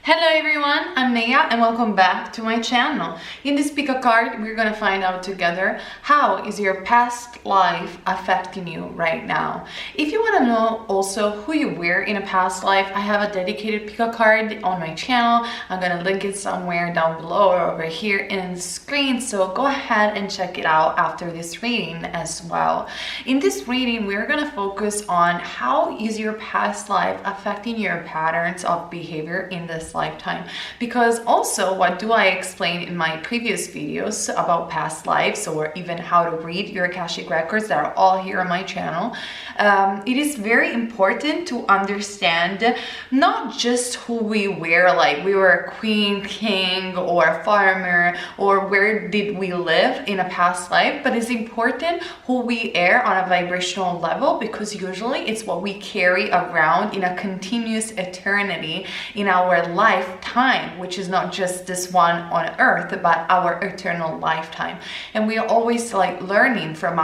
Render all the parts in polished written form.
Hello everyone, I'm Naya and welcome back to my channel. In this pick a card, we're gonna find out together how is your past life affecting you right now. If you want to know also who you were in a past life, I have a dedicated pick a card on my channel. I'm gonna link it somewhere down below or over here in the screen, so go ahead and check it out after this reading as well. In this reading, we're gonna focus on how is your past life affecting your patterns of behavior in this lifetime, because also what do I explain in my previous videos about past lives, or even how to read your Akashic records that are all here on my channel. It is very important to understand not just who we were, like we were a queen, king, or a farmer, or where did we live in a past life, but it's important who we are on a vibrational level, because usually it's what we carry around in a continuous eternity in our lifetime, which is not just this one on earth, but our eternal lifetime. And we are always like learning from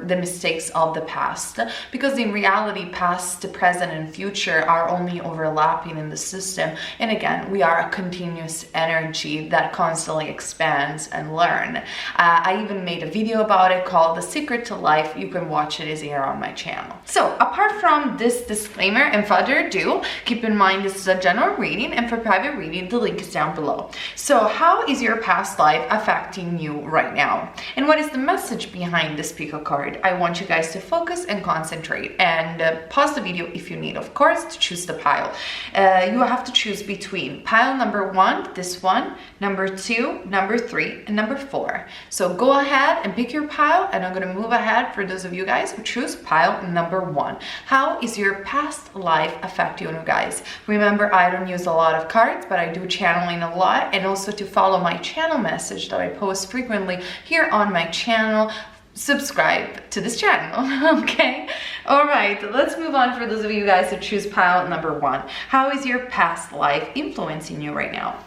the mistakes of the past, because in reality past, present, and future are only overlapping in the system. And again, we are a continuous energy that constantly expands and learn. I even made a video about it called The Secret to Life. You can watch it, is here on my channel. So apart from this disclaimer and further ado, keep in mind this is a general reading, and for private reading the link is down below. So how is your past life affecting you right now, and what is the message behind this pick a card? I want you guys to focus and concentrate, and pause the video if you need, of course, to choose the pile. You have to choose between pile number 1, this one, number 2, number 3, and number 4. So go ahead and pick your pile, and I'm going to move ahead for those of you guys who choose pile number 1. How is your past life affecting you guys? Remember, I don't use a lot of cards, but I do channeling a lot, and also to follow my channel message that I post frequently here on my channel, subscribe to this channel. Okay, all right, let's move on for those of you guys who choose pile number 1. How is your past life influencing you right now?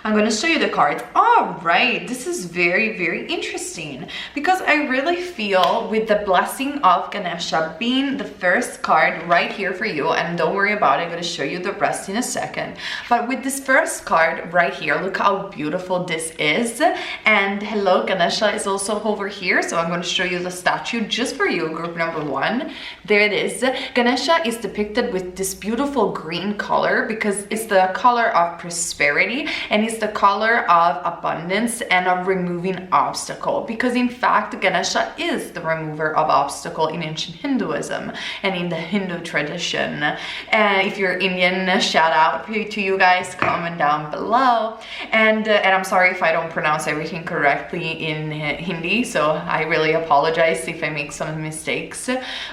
I'm going to show you the cards. All right, this is very, very interesting, because I really feel with the blessing of Ganesha being the first card right here for you, and don't worry about it, I'm going to show you the rest in a second. But with this first card right here, look how beautiful this is. And hello, Ganesha is also over here, so I'm going to show you the statue just for you, group number 1. There it is. Ganesha is depicted with this beautiful green color because it's the color of prosperity, and it's the color of abundance and of removing obstacle, because in fact Ganesha is the remover of obstacle in ancient Hinduism and in the Hindu tradition. And if you're Indian, shout out to you guys, comment down below. And I'm sorry if I don't pronounce everything correctly in Hindi, so I really apologize if I make some mistakes.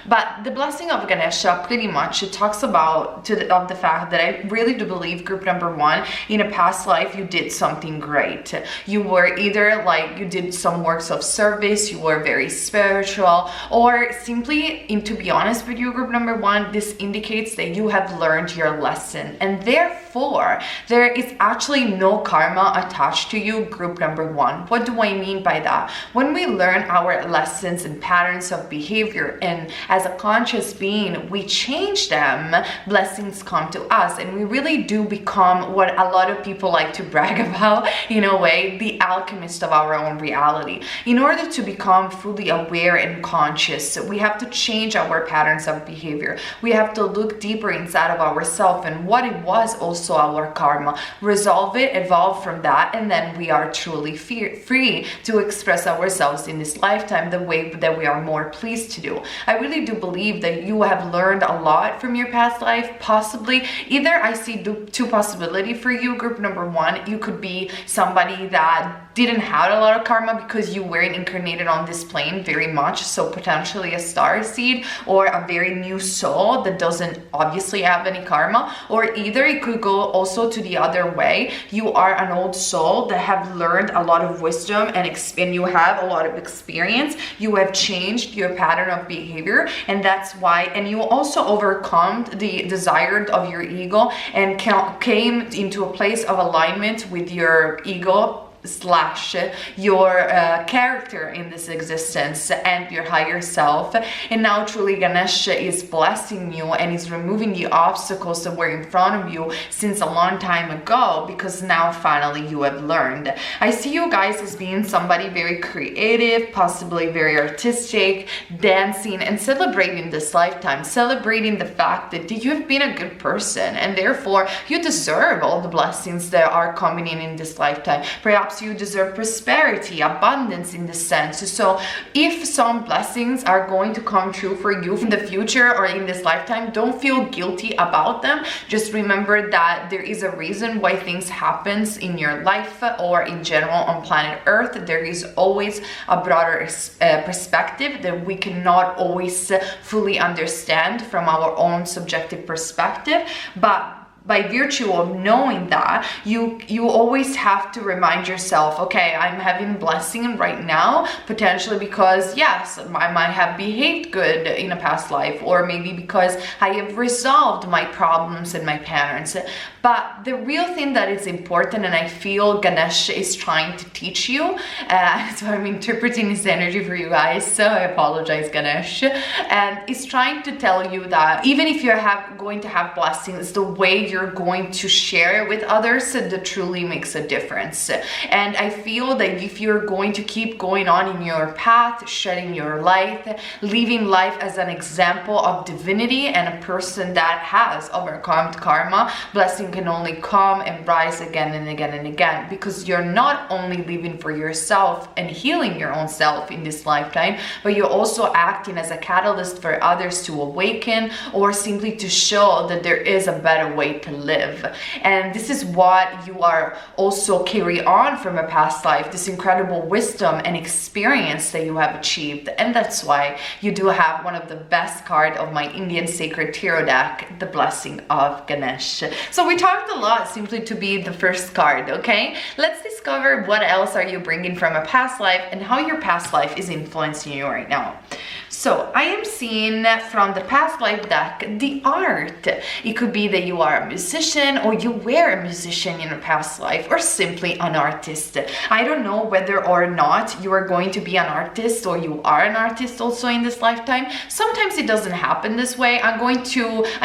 But the blessing of Ganesha pretty much, it talks about of the fact that I really do believe, group number 1, in a past life you did something great. You were either like you did some works of service, you were very spiritual, or simply, and to be honest with you, group number 1, this indicates that you have learned your lesson, and therefore there is actually no karma attached to you, group number 1. What do I mean by that? When we learn our lessons and patterns of behavior, and as a conscious being we change them, blessings come to us, and we really do become what a lot of people like to brag about, in a way, the alchemist of our own reality. In order to become fully aware and conscious, we have to change our patterns of behavior. We have to look deeper inside of ourselves and what it was also our karma, resolve it, evolve from that, and then we are truly free to express ourselves in this lifetime the way that we are more pleased to do. I really do believe that you have learned a lot from your past life. Possibly, either I see two possibilities for you, group number 1. You could be somebody that didn't have a lot of karma because you weren't incarnated on this plane very much, so potentially a star seed or a very new soul that doesn't obviously have any karma. Or either it could go also to the other way. You are an old soul that have learned a lot of wisdom and you have a lot of experience. You have changed your pattern of behavior, and that's why, and you also overcome the desire of your ego and came into a place of alignment with your ego slash your character in this existence and your higher self. And now truly Ganesh is blessing you and is removing the obstacles that were in front of you since a long time ago, because now finally you have learned. I see you guys as being somebody very creative, possibly very artistic, dancing and celebrating this lifetime, celebrating the fact that you have been a good person and therefore you deserve all the blessings that are coming in this lifetime. Perhaps you deserve prosperity, abundance in this sense. So if some blessings are going to come true for you in the future or in this lifetime, don't feel guilty about them. Just remember that there is a reason why things happens in your life or in general on planet Earth. There is always a broader perspective that we cannot always fully understand from our own subjective perspective, but by virtue of knowing that, you always have to remind yourself, okay, I'm having blessing right now, potentially because yes, I might have behaved good in a past life, or maybe because I have resolved my problems and my patterns. But the real thing that is important, and I feel Ganesh is trying to teach you, so I'm interpreting his energy for you guys, so I apologize, Ganesh, and he's trying to tell you that even if you're going to have blessings, the way you're going to share it with others that truly makes a difference. And I feel that if you're going to keep going on in your path, shedding your light, living life as an example of divinity and a person that has overcome karma, blessing can only come and rise again and again and again, because you're not only living for yourself and healing your own self in this lifetime, but you're also acting as a catalyst for others to awaken or simply to show that there is a better way to live. And this is what you are also carry on from a past life, this incredible wisdom and experience that you have achieved. And that's why you do have one of the best cards of my Indian Sacred Tarot deck, the Blessing of Ganesh. So we talked a lot simply to be the first card, okay? Let's discover what else are you bringing from a past life and how your past life is influencing you right now. So I am seeing from the past life deck the art. It could be that you are a musician, or you were a musician in a past life, or simply an artist. I don't know whether or not you are going to be an artist or you are an artist also in this lifetime. Sometimes it doesn't happen this way. I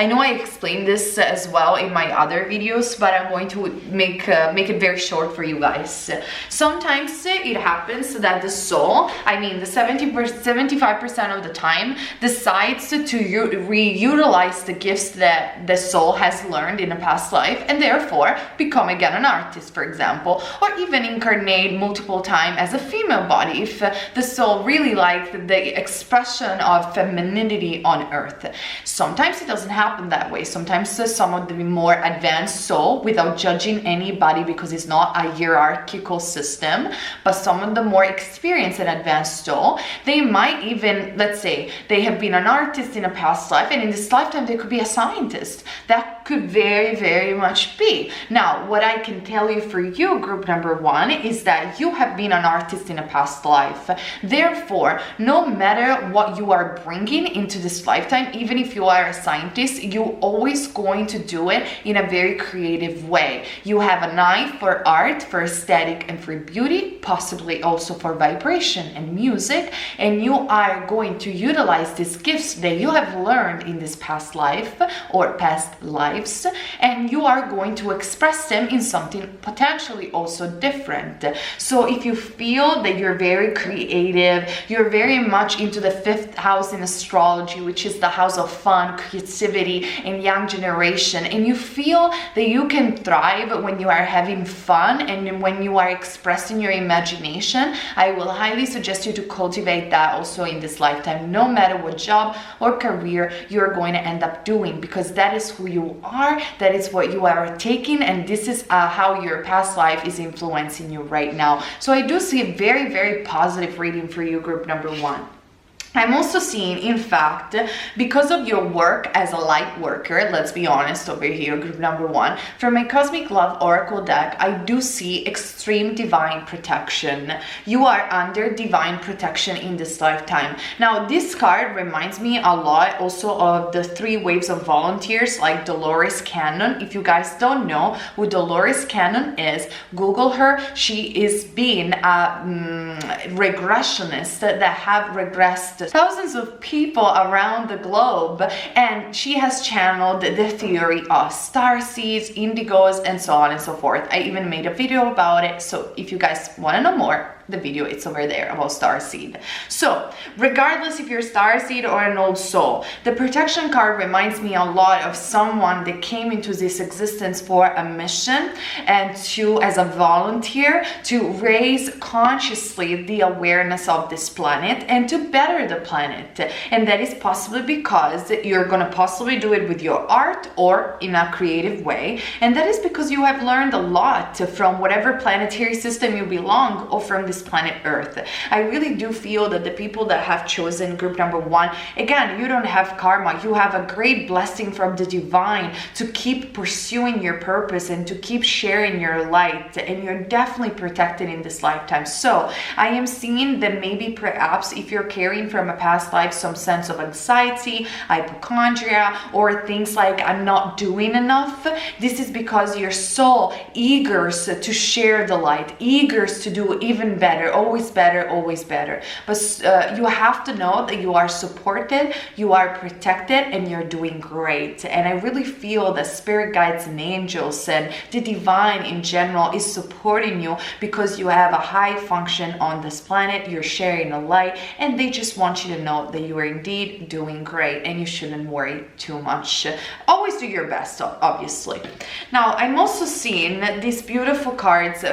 know I explained this as well in my other videos, but I'm going to make it very short for you guys. Sometimes it happens that the soul, the 75% of the time, decides to reutilize the gifts that the soul has learned in a past life, and therefore become again an artist, for example, or even incarnate multiple times as a female body if the soul really liked the expression of femininity on earth. Sometimes it doesn't happen that way. Sometimes some of the more advanced soul, without judging anybody because it's not a hierarchical system, but some of the more experienced and advanced soul, they might even, let's say they have been an artist in a past life, and in this lifetime they could be a scientist. That could very, very much be. Now, what I can tell you for you, group number one, is that you have been an artist in a past life. Therefore, no matter what you are bringing into this lifetime, even if you are a scientist, you're always going to do it in a very creative way. You have an eye for art, for aesthetic, and for beauty, possibly also for vibration and music, and you are going to utilize these gifts that you have learned in this past life or past lives, and you are going to express them in something potentially also different. So if you feel that you're very creative, you're very much into the 5th house in astrology, which is the house of fun, creativity, and young generation, and you feel that you can thrive when you are having fun and when you are expressing your imagination, I will highly suggest you to cultivate that also in this lifetime, no matter what job or career you're going to end up doing, because that is who you are, that is what you are taking, and this is how your past life is influencing you right now. So I do see a very, very positive reading for you, group number one. I'm also seeing, in fact, because of your work as a light worker, let's be honest over here, group number 1, for my Cosmic Love Oracle deck, I do see extreme divine protection. You are under divine protection in this lifetime. Now, this card reminds me a lot also of the 3 waves of volunteers like Dolores Cannon. If you guys don't know who Dolores Cannon is, Google her. She is being a regressionist that have regressed thousands of people around the globe, and she has channeled the theory of star seeds, indigos, and so on and so forth. I even made a video about it, so if you guys want to know more, the video, it's over there about starseed. So regardless if you're starseed or an old soul, the protection card reminds me a lot of someone that came into this existence for a mission and to, as a volunteer, to raise consciously the awareness of this planet and to better the planet. And that is possibly because you're going to possibly do it with your art or in a creative way. And that is because you have learned a lot from whatever planetary system you belong or from this planet Earth. I really do feel that the people that have chosen group number 1, again, you don't have karma, you have a great blessing from the divine to keep pursuing your purpose and to keep sharing your light, and you're definitely protected in this lifetime. So I am seeing that maybe perhaps if you're carrying from a past life some sense of anxiety, hypochondria, or things like I'm not doing enough, this is because your soul eagers to share the light, eagers to do even better, always better, always better. But you have to know that you are supported, you are protected, and you're doing great. And I really feel that spirit guides and angels and the divine in general is supporting you because you have a high function on this planet, you're sharing a light, and they just want you to know that you are indeed doing great and you shouldn't worry too much. Always do your best, obviously. Now, I'm also seeing these beautiful cards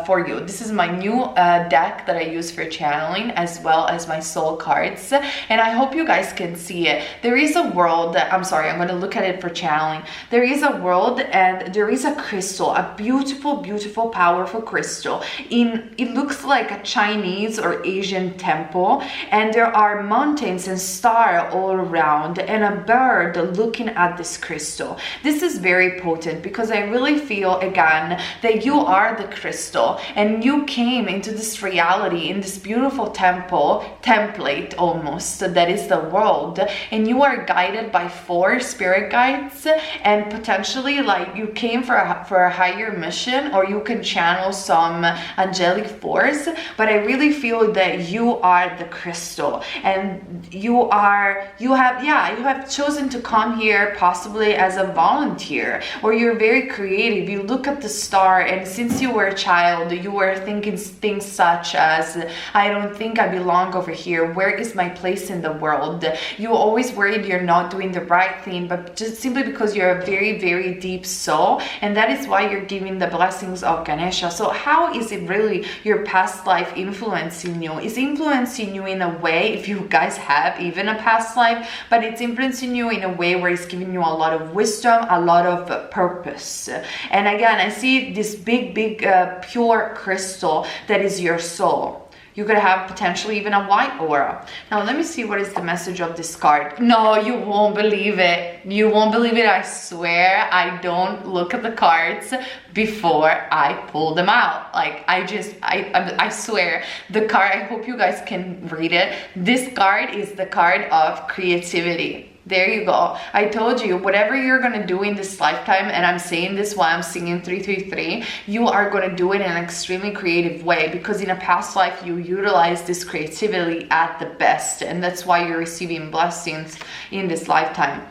for you. This is my new deck that I use for channeling, as well as my soul cards, and I hope you guys can see it. There is a world, I'm sorry, I'm going to look at it for channeling. There is a world and there is a crystal, a beautiful, beautiful, powerful crystal. It looks like a Chinese or Asian temple, and there are mountains and stars all around and a bird looking at this crystal. This is very potent because I really feel, again, that you are the crystal and you came into this reality in this beautiful template almost that is the world, and you are guided by 4 spirit guides, and potentially like you came for a higher mission, or you can channel some angelic force. But I really feel that you are the crystal, and you have chosen to come here possibly as a volunteer, or you're very creative. You look at the star, and since you were a child, you were thinking things such as, I don't think I belong over here. Where is my place in the world? You always worried you're not doing the right thing, but just simply because you're a very, very deep soul, and that is why you're giving the blessings of Ganesha. So how is it really your past life influencing you? It's influencing you in a way, if you guys have even a past life, but it's influencing you in a way where it's giving you a lot of wisdom, a lot of purpose. And again, I see this big, pure crystal that is your soul. You could have potentially even a white aura. Now, let me see what is the message of this card. No, you won't believe it. You won't believe it. I swear I don't look at the cards before I pull them out. Like, I swear. The card, I hope you guys can read it. This card is the card of creativity. There you go. I told you, whatever you're going to do in this lifetime, and I'm saying this while I'm singing 333, you are going to do it in an extremely creative way, because in a past life, you utilized this creativity at the best, and that's why you're receiving blessings in this lifetime.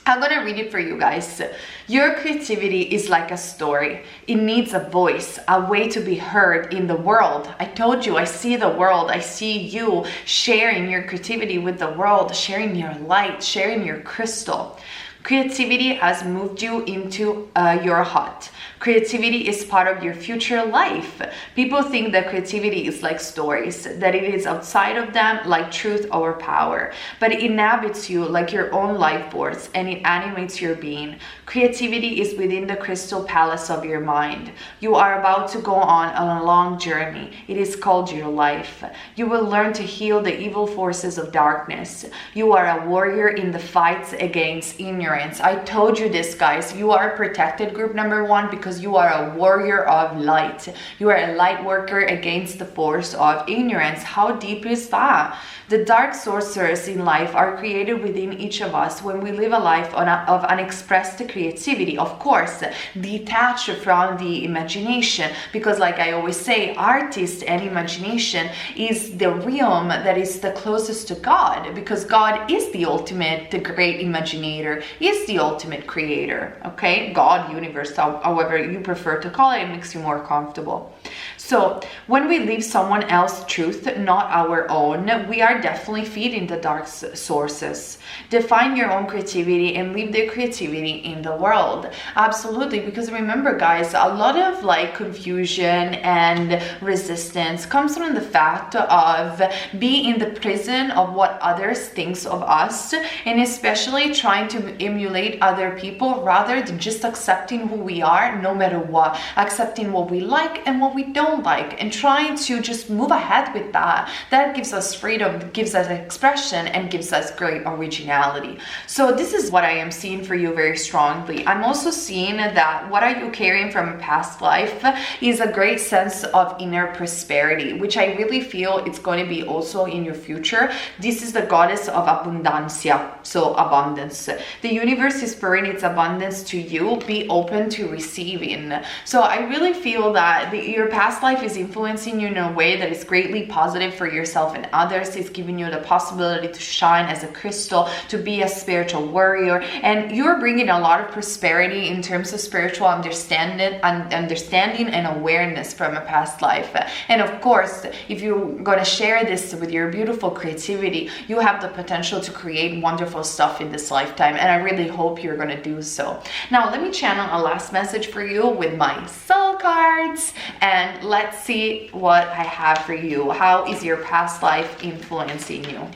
I'm going to read it for you guys. Your creativity is like a story. It needs a voice, a way to be heard in the world. I told you, I see the world. I see you sharing your creativity with the world, sharing your light, sharing your crystal. Creativity has moved you into your heart. Creativity is part of your future life. People think that creativity is like stories, that it is outside of them like truth or power, but it inhabits you like your own life force, and it animates your being. Creativity is within the crystal palace of your mind. You are about to go on a long journey. It is called your life. You will learn to heal the evil forces of darkness. You are a warrior in the fights against ignorance. I told you this, guys. You are protected, group number 1, because you are a warrior of light. You are a light worker against the force of ignorance. How deep is that? The dark sorcerers in life are created within each of us when we live a life of unexpressed creativity, of course, detached from the imagination, because like I always say, artist and imagination is the realm that is the closest to God, because God is the ultimate, the great imaginator, is the ultimate creator, okay? God, universe, however you prefer to call it, it makes you more comfortable. So when we live someone else's truth, not our own, we are definitely feeding the dark sources. Define your own creativity and leave the creativity in the world. Absolutely, because remember, guys, a lot of like confusion and resistance comes from the fact of being in the prison of what others thinks of us, and especially trying to emulate other people rather than just accepting who we are no matter what, accepting what we like and what we don't like, and trying to just move ahead with that. That gives us freedom, gives us expression, and gives us great originality. So this is what I am seeing for you very strongly. I'm also seeing that what are you carrying from a past life is a great sense of inner prosperity, which I really feel it's going to be also in your future. This is the goddess of abundancia, so abundance. The universe is pouring its abundance to you. Be open to receiving. So I really feel that your past life is influencing you in a way that is greatly positive for yourself and others. It's giving you the possibility to shine as a crystal, to be a spiritual warrior, and you're bringing a lot of prosperity in terms of spiritual understanding and awareness from a past life. And of course, if you're going to share this with your beautiful creativity, you have the potential to create wonderful stuff in this lifetime, and I really hope you're going to do so. Now let me channel a last message for you with my soul cards, and let's see what I have for you. How is your past life influencing you?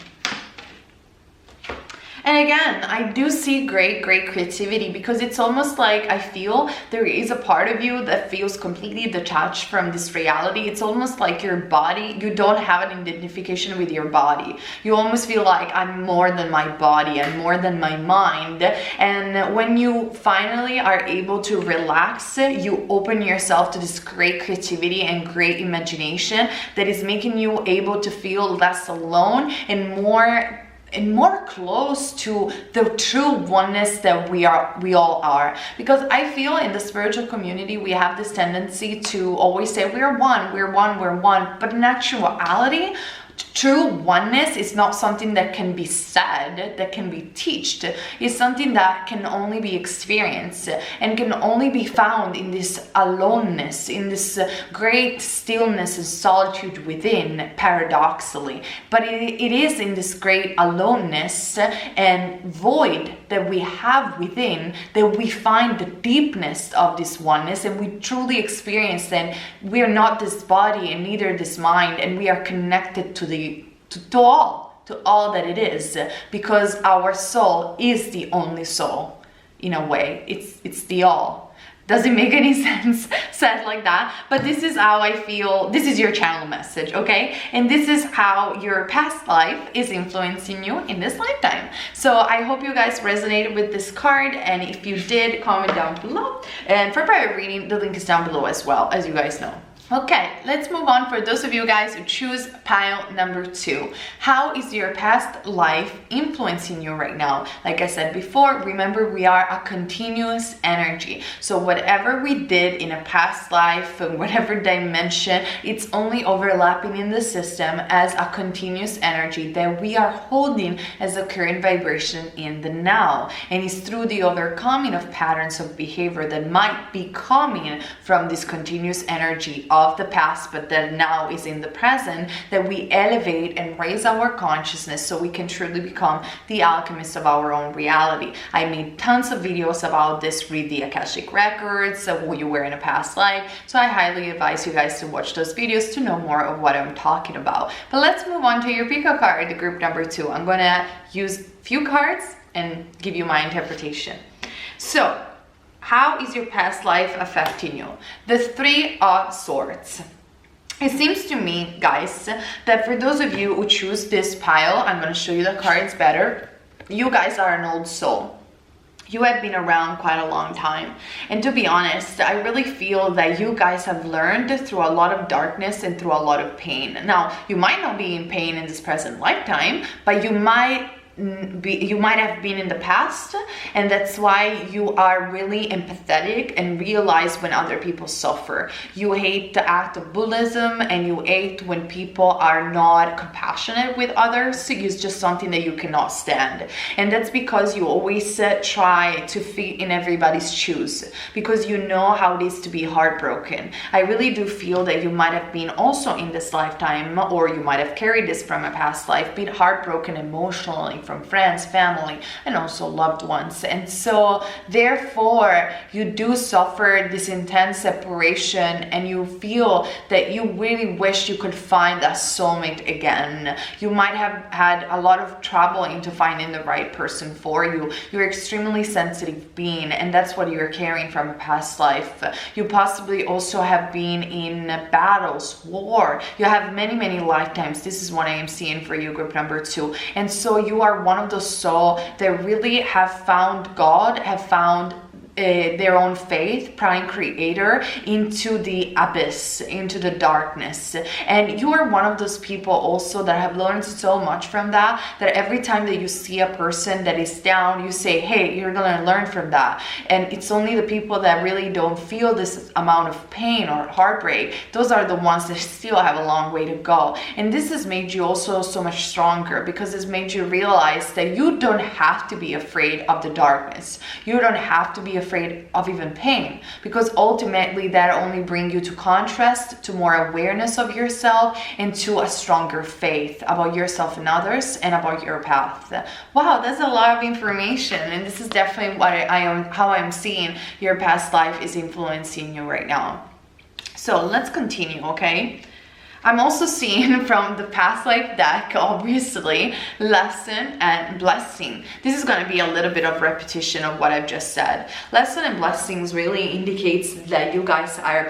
And again, I do see great creativity, because it's almost like I feel there is a part of you that feels completely detached from this reality. It's almost like your body, you don't have an identification with your body. You almost feel like I'm more than my body, I'm more than my mind. And when you finally are able to relax, you open yourself to this great creativity and great imagination that is making you able to feel less alone and more close to the true oneness that we all are. Because I feel in the spiritual community we have this tendency to always say we're one, but in actuality true oneness is not something that can be said, that can be taught. It's something that can only be experienced and can only be found in this aloneness, in this great stillness and solitude within, paradoxically. But it is in this great aloneness and void that we have within that we find the deepness of this oneness, and we truly experience that we are not this body and neither this mind, and we are connected to all that it is, because our soul is the only soul. In a way, it's the all. Doesn't make any sense said like that, but this is how I feel. This is your channel message, okay? And this is how your past life is influencing you in this lifetime. So I hope you guys resonated with this card, and if you did, comment down below. And for private reading, the link is down below as well, as you guys know. Okay, let's move on. For those of you guys who choose pile number 2, how is your past life influencing you right now? Like I said before, remember we are a continuous energy. So whatever we did in a past life, whatever dimension, it's only overlapping in the system as a continuous energy that we are holding as a current vibration in the now. And it's through the overcoming of patterns of behavior that might be coming from this continuous energy of the past, but that now is in the present, that we elevate and raise our consciousness so we can truly become the alchemist of our own reality. I made tons of videos about this. Read the Akashic records of who you were in a past life. So I highly advise you guys to watch those videos to know more of what I'm talking about. But let's move on to your pick a card, the group number 2. I'm going to use a few cards and give you my interpretation. So, how is your past life affecting you? The 3 of Swords. It seems to me, guys, that for those of you who choose this pile, I'm going to show you the cards better. You guys are an old soul. You have been around quite a long time. And to be honest, I really feel that you guys have learned through a lot of darkness and through a lot of pain. Now, you might not be in pain in this present lifetime, but you might have been in the past, and that's why you are really empathetic and realize when other people suffer. You hate the act of bullyism, and you hate when people are not compassionate with others. It's just something that you cannot stand, and that's because you always try to fit in everybody's shoes, because you know how it is to be heartbroken. I really do feel that you might have been also in this lifetime, or you might have carried this from a past life, been heartbroken emotionally from friends, family, and also loved ones. And so therefore you do suffer this intense separation, and you feel that you really wish you could find a soulmate again. You might have had a lot of trouble into finding the right person for you. You're extremely sensitive being, and that's what you're carrying from a past life. You possibly also have been in battles, war. You have many lifetimes. This is what I am seeing for you, group number 2. And so you are one of those souls that really have found God, have found their own faith, prime creator, into the abyss, into the darkness. And you are one of those people also that have learned so much from that every time that you see a person that is down, you say, hey, you're gonna learn from that. And it's only the people that really don't feel this amount of pain or heartbreak, those are the ones that still have a long way to go. And this has made you also so much stronger, because it's made you realize that you don't have to be afraid of the darkness. You don't have to be afraid of even pain, because ultimately that only brings you to contrast, to more awareness of yourself, and to a stronger faith about yourself and others, and about your path. Wow, that's a lot of information, and this is definitely what how I'm seeing your past life is influencing you right now. So let's continue, okay? I'm also seeing from the past life deck, obviously, lesson and blessing. This is going to be a little bit of repetition of what I've just said. Lesson and blessings really indicates that you guys are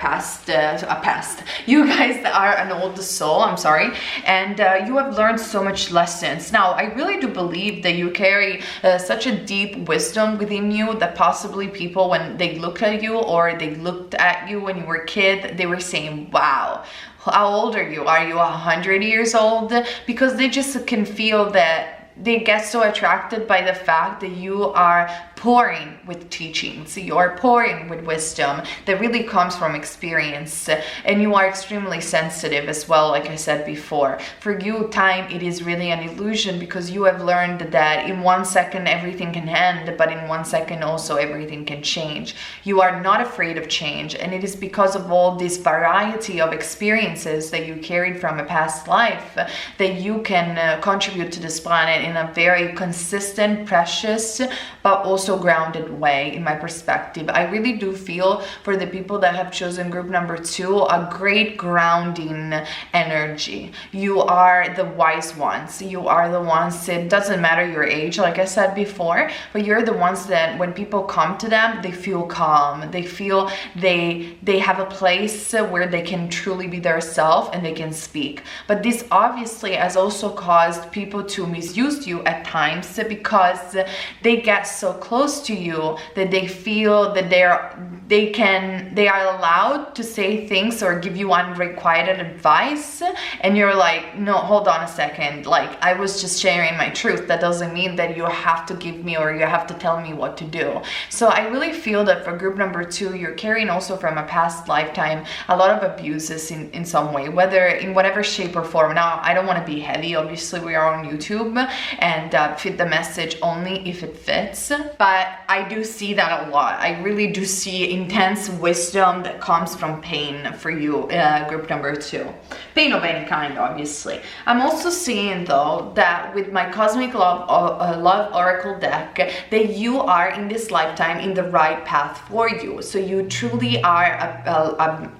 you guys are an old soul, I'm sorry, and you have learned so much lessons. Now, I really do believe that you carry such a deep wisdom within you that possibly people, when they look at you or they looked at you when you were a kid, they were saying, wow, how old are you? Are you 100 years old? Because they just can feel that they get so attracted by the fact that you are pouring with teachings, you are pouring with wisdom that really comes from experience, and you are extremely sensitive as well, like I said before. For you, time, it is really an illusion, because you have learned that in 1 second everything can end, but in 1 second also everything can change. You are not afraid of change, and it is because of all this variety of experiences that you carried from a past life that you can contribute to this planet in a very consistent, precious, but also grounded way, in my perspective. I really do feel for the people that have chosen group number 2 a great grounding energy. You are the wise ones. You are the ones, it doesn't matter your age, like I said before, but you're the ones that when people come to them, they feel calm. They feel they have a place where they can truly be their self and they can speak. But this obviously has also caused people to misuse you at times, because they get so close to you that they feel that they are allowed to say things or give you unrequited advice, and you're like, no, hold on a second, like, I was just sharing my truth. That doesn't mean that you have to give me or you have to tell me what to do. So I really feel that for group number 2, you're carrying also from a past lifetime a lot of abuses in some way, whether in whatever shape or form. Now, I don't want to be heavy, obviously we are on YouTube, and fit the message only if it fits. this, but I do see that a lot. I really do see intense wisdom that comes from pain for you, group number 2. Pain of any kind, obviously. I'm also seeing though that with my Cosmic Love Oracle deck, that you are in this lifetime in the right path for you. So you truly are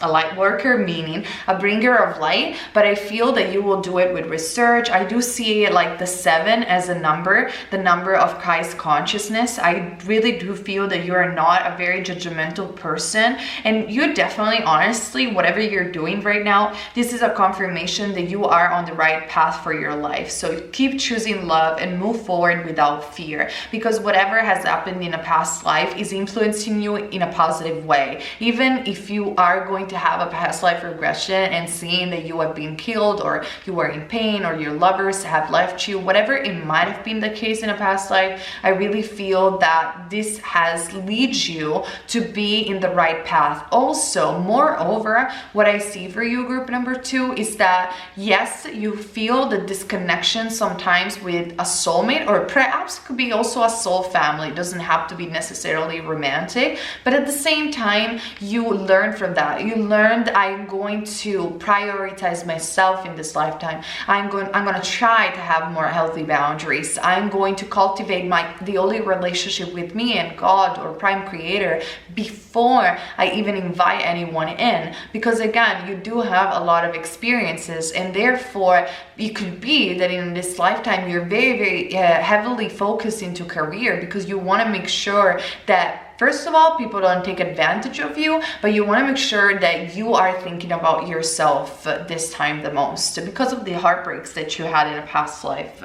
a light worker, meaning a bringer of light, but I feel that you will do it with research. I do see like the 7 as a number, the number of Christ consciousness. I really do feel that you are not a very judgmental person, and you definitely, honestly, whatever you're doing right now, this is a confirmation that you are on the right path for your life. So keep choosing love and move forward without fear, because whatever has happened in a past life is influencing you in a positive way. Even if you are going to have a past life regression and seeing that you have been killed, or you are in pain, or your lovers have left you, whatever it might have been the case in a past life, I really feel that this has led you to be in the right path. Also, moreover, what I see for you, group number 2, is that yes, you feel the disconnection sometimes with a soulmate, or perhaps it could be also a soul family. It doesn't have to be necessarily romantic, but at the same time, you learn from that. You learned, I'm going to prioritize myself in this lifetime. I'm going to try to have more healthy boundaries. I'm going to cultivate the only relationship with me and God or Prime Creator before I even invite anyone in, because again, you do have a lot of experiences, and therefore it could be that in this lifetime you're very, very heavily focused into career, because you want to make sure that first of all, people don't take advantage of you, but you want to make sure that you are thinking about yourself this time the most, because of the heartbreaks that you had in a past life.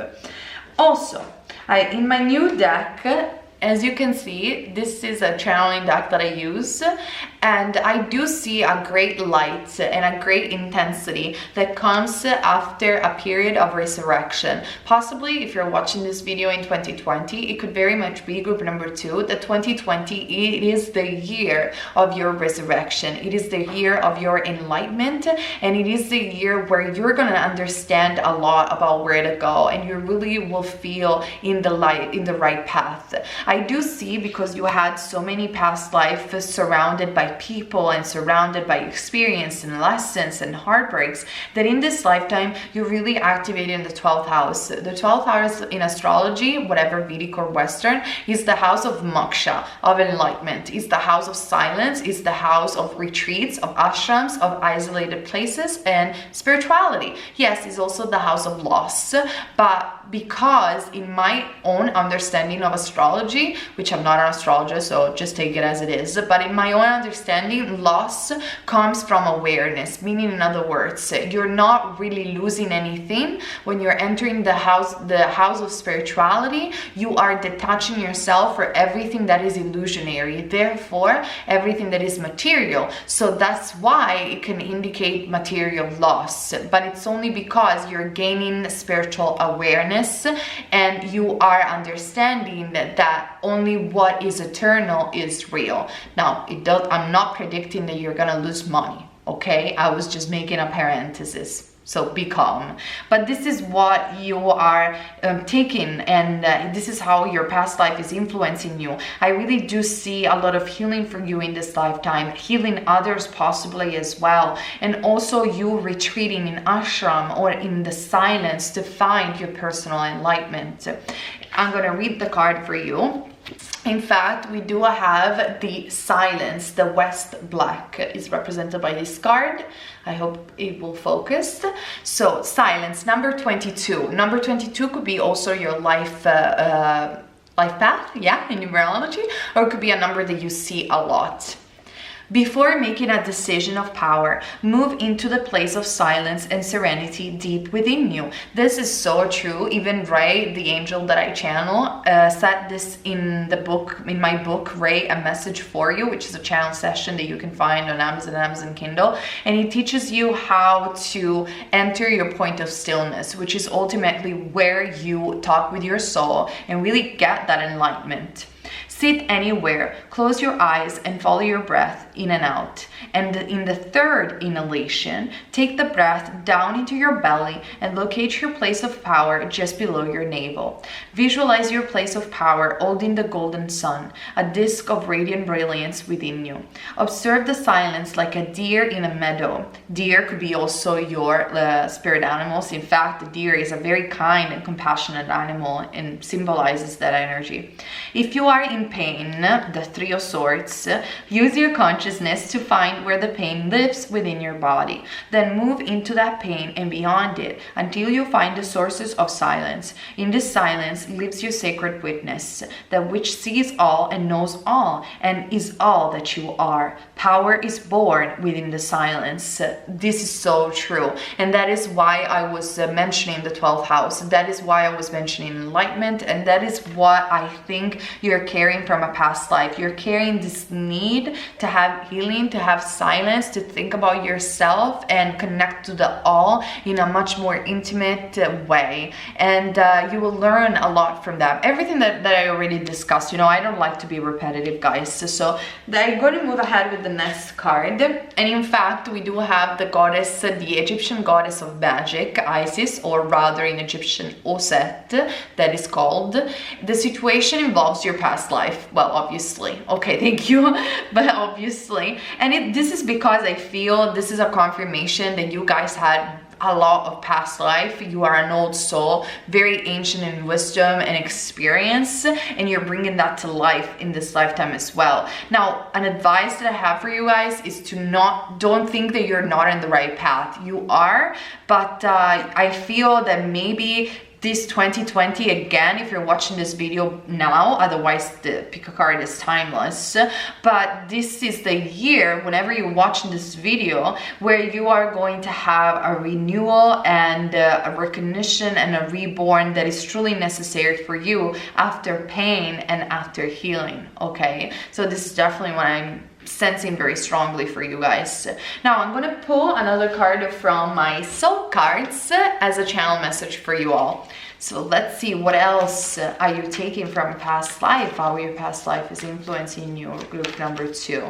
Also, in my new deck, as you can see, this is a channeling deck that I use, and I do see a great light and a great intensity that comes after a period of resurrection. Possibly, if you're watching this video in 2020, it could very much be group number 2, that 2020, it is the year of your resurrection. It is the year of your enlightenment, and it is the year where you're going to understand a lot about where to go, and you really will feel in the light, in the right path. I do see, because you had so many past lives surrounded by people and surrounded by experience and lessons and heartbreaks, that in this lifetime you really activated in the 12th house. The 12th house in astrology, whatever Vedic or Western, is the house of moksha, of enlightenment, is the house of silence, is the house of retreats, of ashrams, of isolated places, and spirituality. Yes, it's also the house of loss, but because in my own understanding of astrology, which I'm not an astrologer, so just take it as it is, but in my own understanding, loss comes from awareness, meaning, in other words, you're not really losing anything when you're entering the house of spirituality. You are detaching yourself from everything that is illusionary, therefore everything that is material. So that's why it can indicate material loss, but it's only because you're gaining spiritual awareness and you are understanding that only what is eternal is real. Now, I'm not predicting that you're gonna lose money, okay? I was just making a parenthesis. So be calm. But this is what you are taking, and this is how your past life is influencing you. I really do see a lot of healing for you in this lifetime, healing others possibly as well, and also you retreating in ashram or in the silence to find your personal enlightenment. I'm gonna read the card for you. In fact, we do have the silence. The West Black is represented by this card. I hope it will focus. So silence, number 22. Number 22 could be also your life path, yeah, in numerology, or it could be a number that you see a lot. Before making a decision of power, move into the place of silence and serenity deep within you. This is so true. Even Ray, the angel that I channel, said this in the book, in my book, Ray, A Message for You, which is a channel session that you can find on Amazon Kindle. And he teaches you how to enter your point of stillness, which is ultimately where you talk with your soul and really get that enlightenment. Sit anywhere, close your eyes and follow your breath. in and out. And in the third inhalation, take the breath down into your belly and locate your place of power just below your navel. Visualize your place of power holding the golden sun, a disk of radiant brilliance within you. Observe the silence like a deer in a meadow. Deer could be also your spirit animals. In fact, the deer is a very kind and compassionate animal and symbolizes that energy. If you are in pain, the Three of Swords, use your consciousness to find where the pain lives within your body. Then move into that pain and beyond it until you find the sources of silence. In this silence lives your sacred witness, that which sees all and knows all and is all that you are. Power is born within the silence. This is so true. And that is why I was mentioning the 12th house. That is why I was mentioning enlightenment. And that is what I think you're carrying from a past life. You're carrying this need to have healing, to have silence, to think about yourself and connect to the all in a much more intimate way. And you will learn a lot from that. Everything that I already discussed, I don't like to be repetitive, guys. So I'm going to move ahead with the next card. And in fact, we do have the goddess, the Egyptian goddess of magic, Isis, or rather in Egyptian Oset, that is called. The situation involves your past life. Well, obviously. Okay, thank you. But obviously. And this is because I feel this is a confirmation that you guys had a lot of past life. You are an old soul, very ancient in wisdom and experience, and you're bringing that to life in this lifetime as well. Now, an advice that I have for you guys is to don't think that you're not in the right path. You are, but I feel that maybe this 2020, again, if you're watching this video now, otherwise the pick a card is timeless, but this is the year, whenever you're watching this video, where you are going to have a renewal and a recognition and a reborn that is truly necessary for you after pain and after healing. Okay, so this is definitely what I'm sensing very strongly for you guys. Now I'm going to pull another card from my soul cards as a channel message for you all. So let's see, what else are you taking from past life, how your past life is influencing you, group number 2.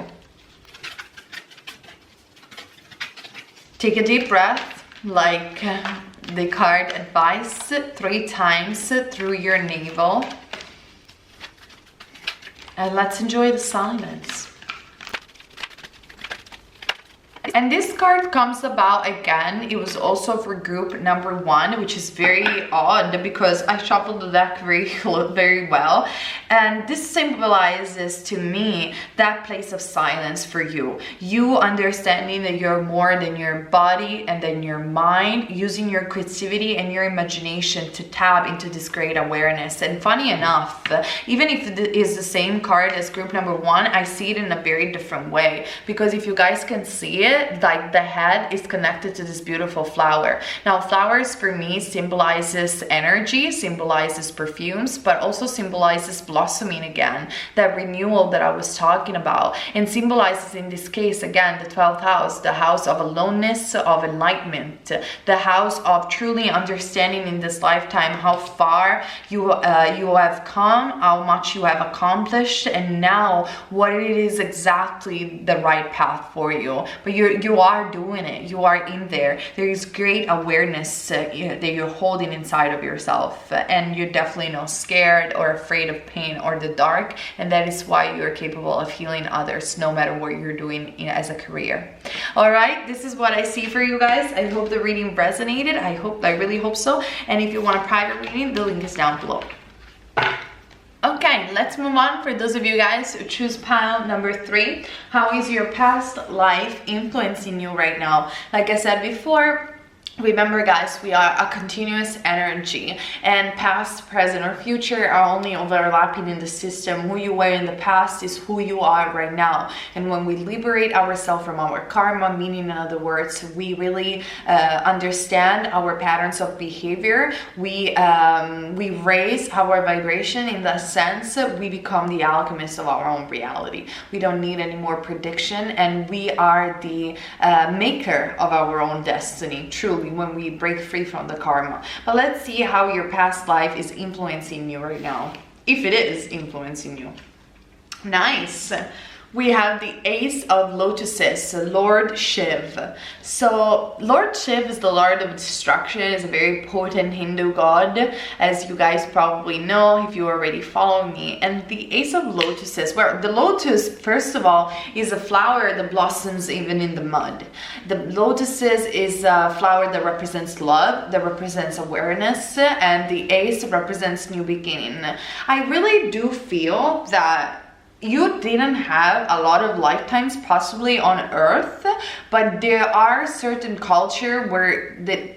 Take a deep breath, like the card advised, 3 times through your navel. And let's enjoy the silence. And this card comes about again, it was also for group number 1, which is very odd because I shuffled the deck very well. And this symbolizes to me that place of silence for you. You understanding that you're more than your body and than your mind, using your creativity and your imagination to tap into this great awareness. And funny enough, even if it is the same card as group number 1, I see it in a very different way. Because if you guys can see it, like the head is connected to this beautiful flower. Now, flowers for me symbolizes energy, symbolizes perfumes, but also symbolizes blossoming again, that renewal that I was talking about, and symbolizes in this case again the 12th house, the house of aloneness, of enlightenment, the house of truly understanding in this lifetime how far you have come, how much you have accomplished, and now what it is exactly the right path for you. But you are doing it, you are in there. There is great awareness that you're holding inside of yourself, and you're definitely not scared or afraid of pain or the dark, and that is why you're capable of healing others no matter what you're doing as a career. All right, this is what I see for you guys. I hope the reading resonated. I really hope so. And if you want a private reading, the link is down below. Okay, let's move on. For those of you guys who choose pile number 3, how is your past life influencing you right now? Like I said before, remember guys, we are a continuous energy, and past, present, or future are only overlapping in the system. Who you were in the past is who you are right now. And when we liberate ourselves from our karma, meaning in other words, we really understand our patterns of behavior, we raise our vibration. In that sense, we become the alchemist of our own reality. We don't need any more prediction, and we are the maker of our own destiny, truly, when we break free from the karma. But let's see how your past life is influencing you right now, if it is influencing you. Nice. We have the Ace of Lotuses, Lord Shiv. So Lord Shiv is the Lord of Destruction, is a very potent Hindu god, as you guys probably know if you already follow me. And the Ace of Lotuses, where the lotus, first of all, is a flower that blossoms even in the mud. The lotuses is a flower that represents love, that represents awareness, and the Ace represents new beginning. I really do feel that you didn't have a lot of lifetimes possibly on earth, but there are certain culture where that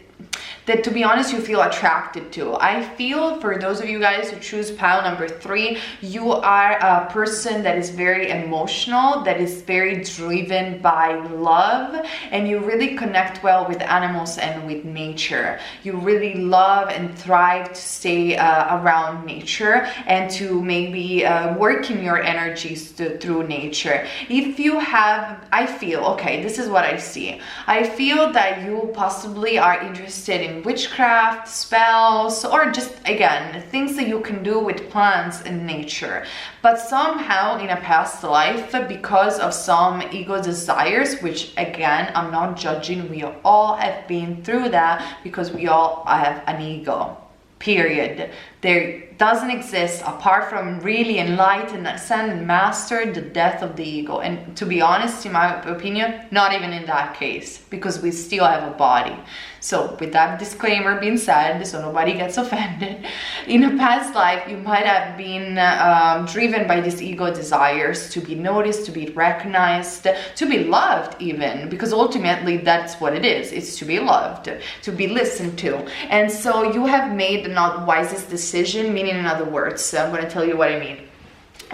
to be honest you feel attracted to. I feel for those of you guys who choose pile number 3, you are a person that is very emotional, that is very driven by love, and you really connect well with animals and with nature. You really love and thrive to stay around nature and to maybe work in your energies through nature. If you have, I feel, okay, this is what I see. I feel that you possibly are interested in witchcraft, spells, or just again things that you can do with plants and nature, but somehow in a past life, because of some ego desires, which again I'm not judging, we all have been through that because we all have an ego, period. There doesn't exist, apart from really enlightened, ascended master, the death of the ego. And to be honest, in my opinion, not even in that case, because we still have a body. So with that disclaimer being said, so nobody gets offended, in a past life you might have been driven by these ego desires to be noticed, to be recognized, to be loved even, because ultimately that's what it is. It's to be loved, to be listened to. And so you have made the not wisest decision, meaning in other words, I'm going to tell you what I mean.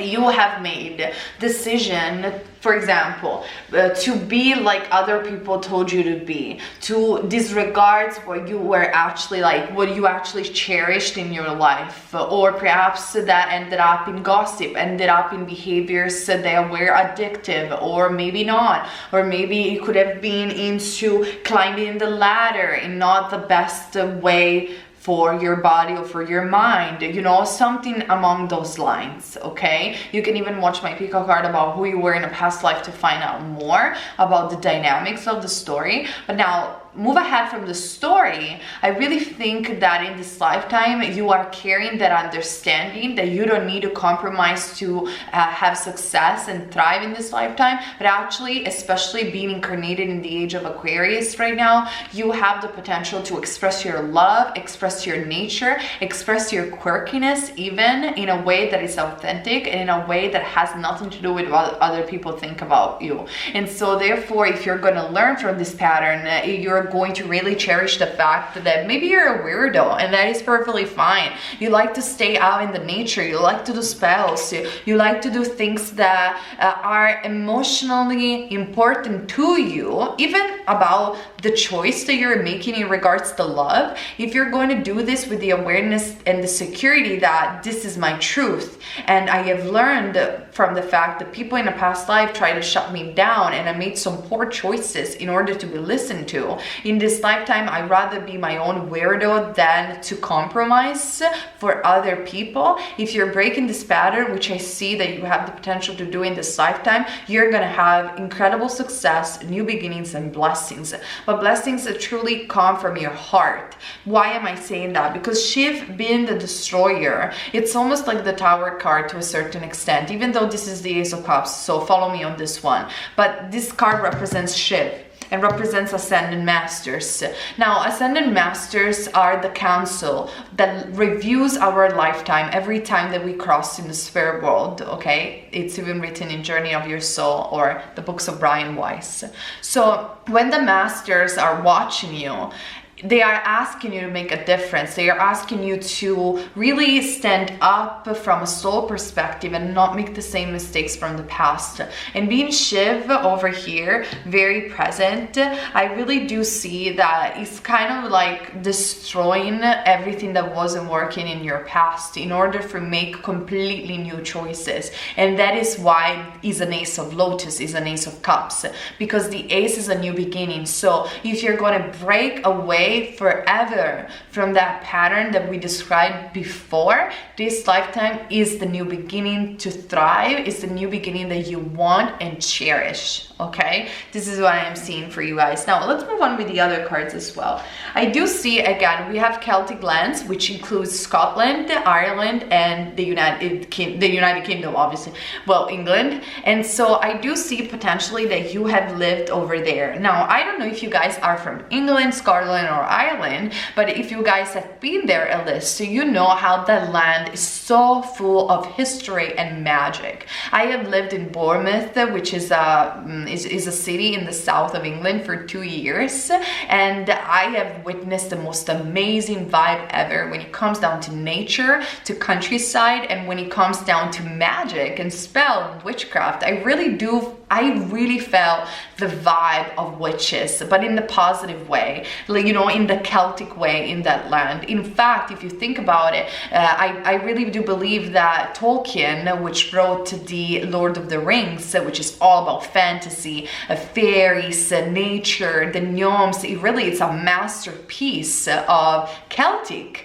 You have made decision, for example, to be like other people told you to be, to disregard what you were actually like, what you actually cherished in your life, or perhaps that ended up in gossip, ended up in behaviors that were addictive, or maybe not, or maybe it could have been into climbing the ladder in not the best way for your body or for your mind, you know, something among those lines. Okay, you can even watch my pick a card about who you were in a past life to find out more about the dynamics of the story. But now move ahead from the story. I really think that in this lifetime you are carrying that understanding that you don't need to compromise to have success and thrive in this lifetime, but actually, especially being incarnated in the age of Aquarius right now, you have the potential to express your love, express your nature, express your quirkiness even in a way that is authentic and in a way that has nothing to do with what other people think about you. And so therefore, if you're going to learn from this pattern, you're going to really cherish the fact that maybe you're a weirdo, and that is perfectly fine. You like to stay out in the nature, you like to do spells, you like to do things that are emotionally important to you, even about the choice that you're making in regards to love. If you're going to do this with the awareness and the security that this is my truth, and I have learned from the fact that people in a past life tried to shut me down and I made some poor choices in order to be listened to. In this lifetime, I'd rather be my own weirdo than to compromise for other people. If you're breaking this pattern, which I see that you have the potential to do in this lifetime, you're gonna have incredible success, new beginnings, and blessings. But blessings that truly come from your heart. Why am I saying that? Because Shiv being the destroyer, it's almost like the Tower card to a certain extent, even though this is the Ace of Cups, so follow me on this one. But this card represents Shiv and represents ascended masters. Now, ascended masters are the council that reviews our lifetime every time that we cross in the sphere world, okay? It's even written in Journey of Your Soul or the books of Brian Weiss. So when the masters are watching you, they are asking you to make a difference. They are asking you to really stand up from a soul perspective and not make the same mistakes from the past. And being Shiv over here, very present, I really do see that it's kind of like destroying everything that wasn't working in your past in order to make completely new choices. And that is why is an Ace of Lotus, is an Ace of Cups, because the Ace is a new beginning. So if you're going to break away away forever from that pattern that we described before, this lifetime is the new beginning to thrive. It's the new beginning that you want and cherish. Okay, this is what I am seeing for you guys. Now let's move on with the other cards as well. I do see, again, we have Celtic lands, which includes Scotland, Ireland, and the United Kingdom, obviously, well, England. And so I do see potentially that you have lived over there. Now I don't know if you guys are from England, Scotland, or Ireland, but if you guys have been there at least, so you know how that land is so full of history and magic. I have lived in Bournemouth, which is a city in the south of England, for 2 years, and I have witnessed the most amazing vibe ever when it comes down to nature, to countryside, and when it comes down to magic and spell and witchcraft. I really felt the vibe of witches, but in the positive way, like, you know, in the Celtic way in that land. In fact, if you think about it, I really do believe that Tolkien, which wrote the Lord of the Rings, which is all about fantasy, fairies, nature, the gnomes, it's a masterpiece of Celtic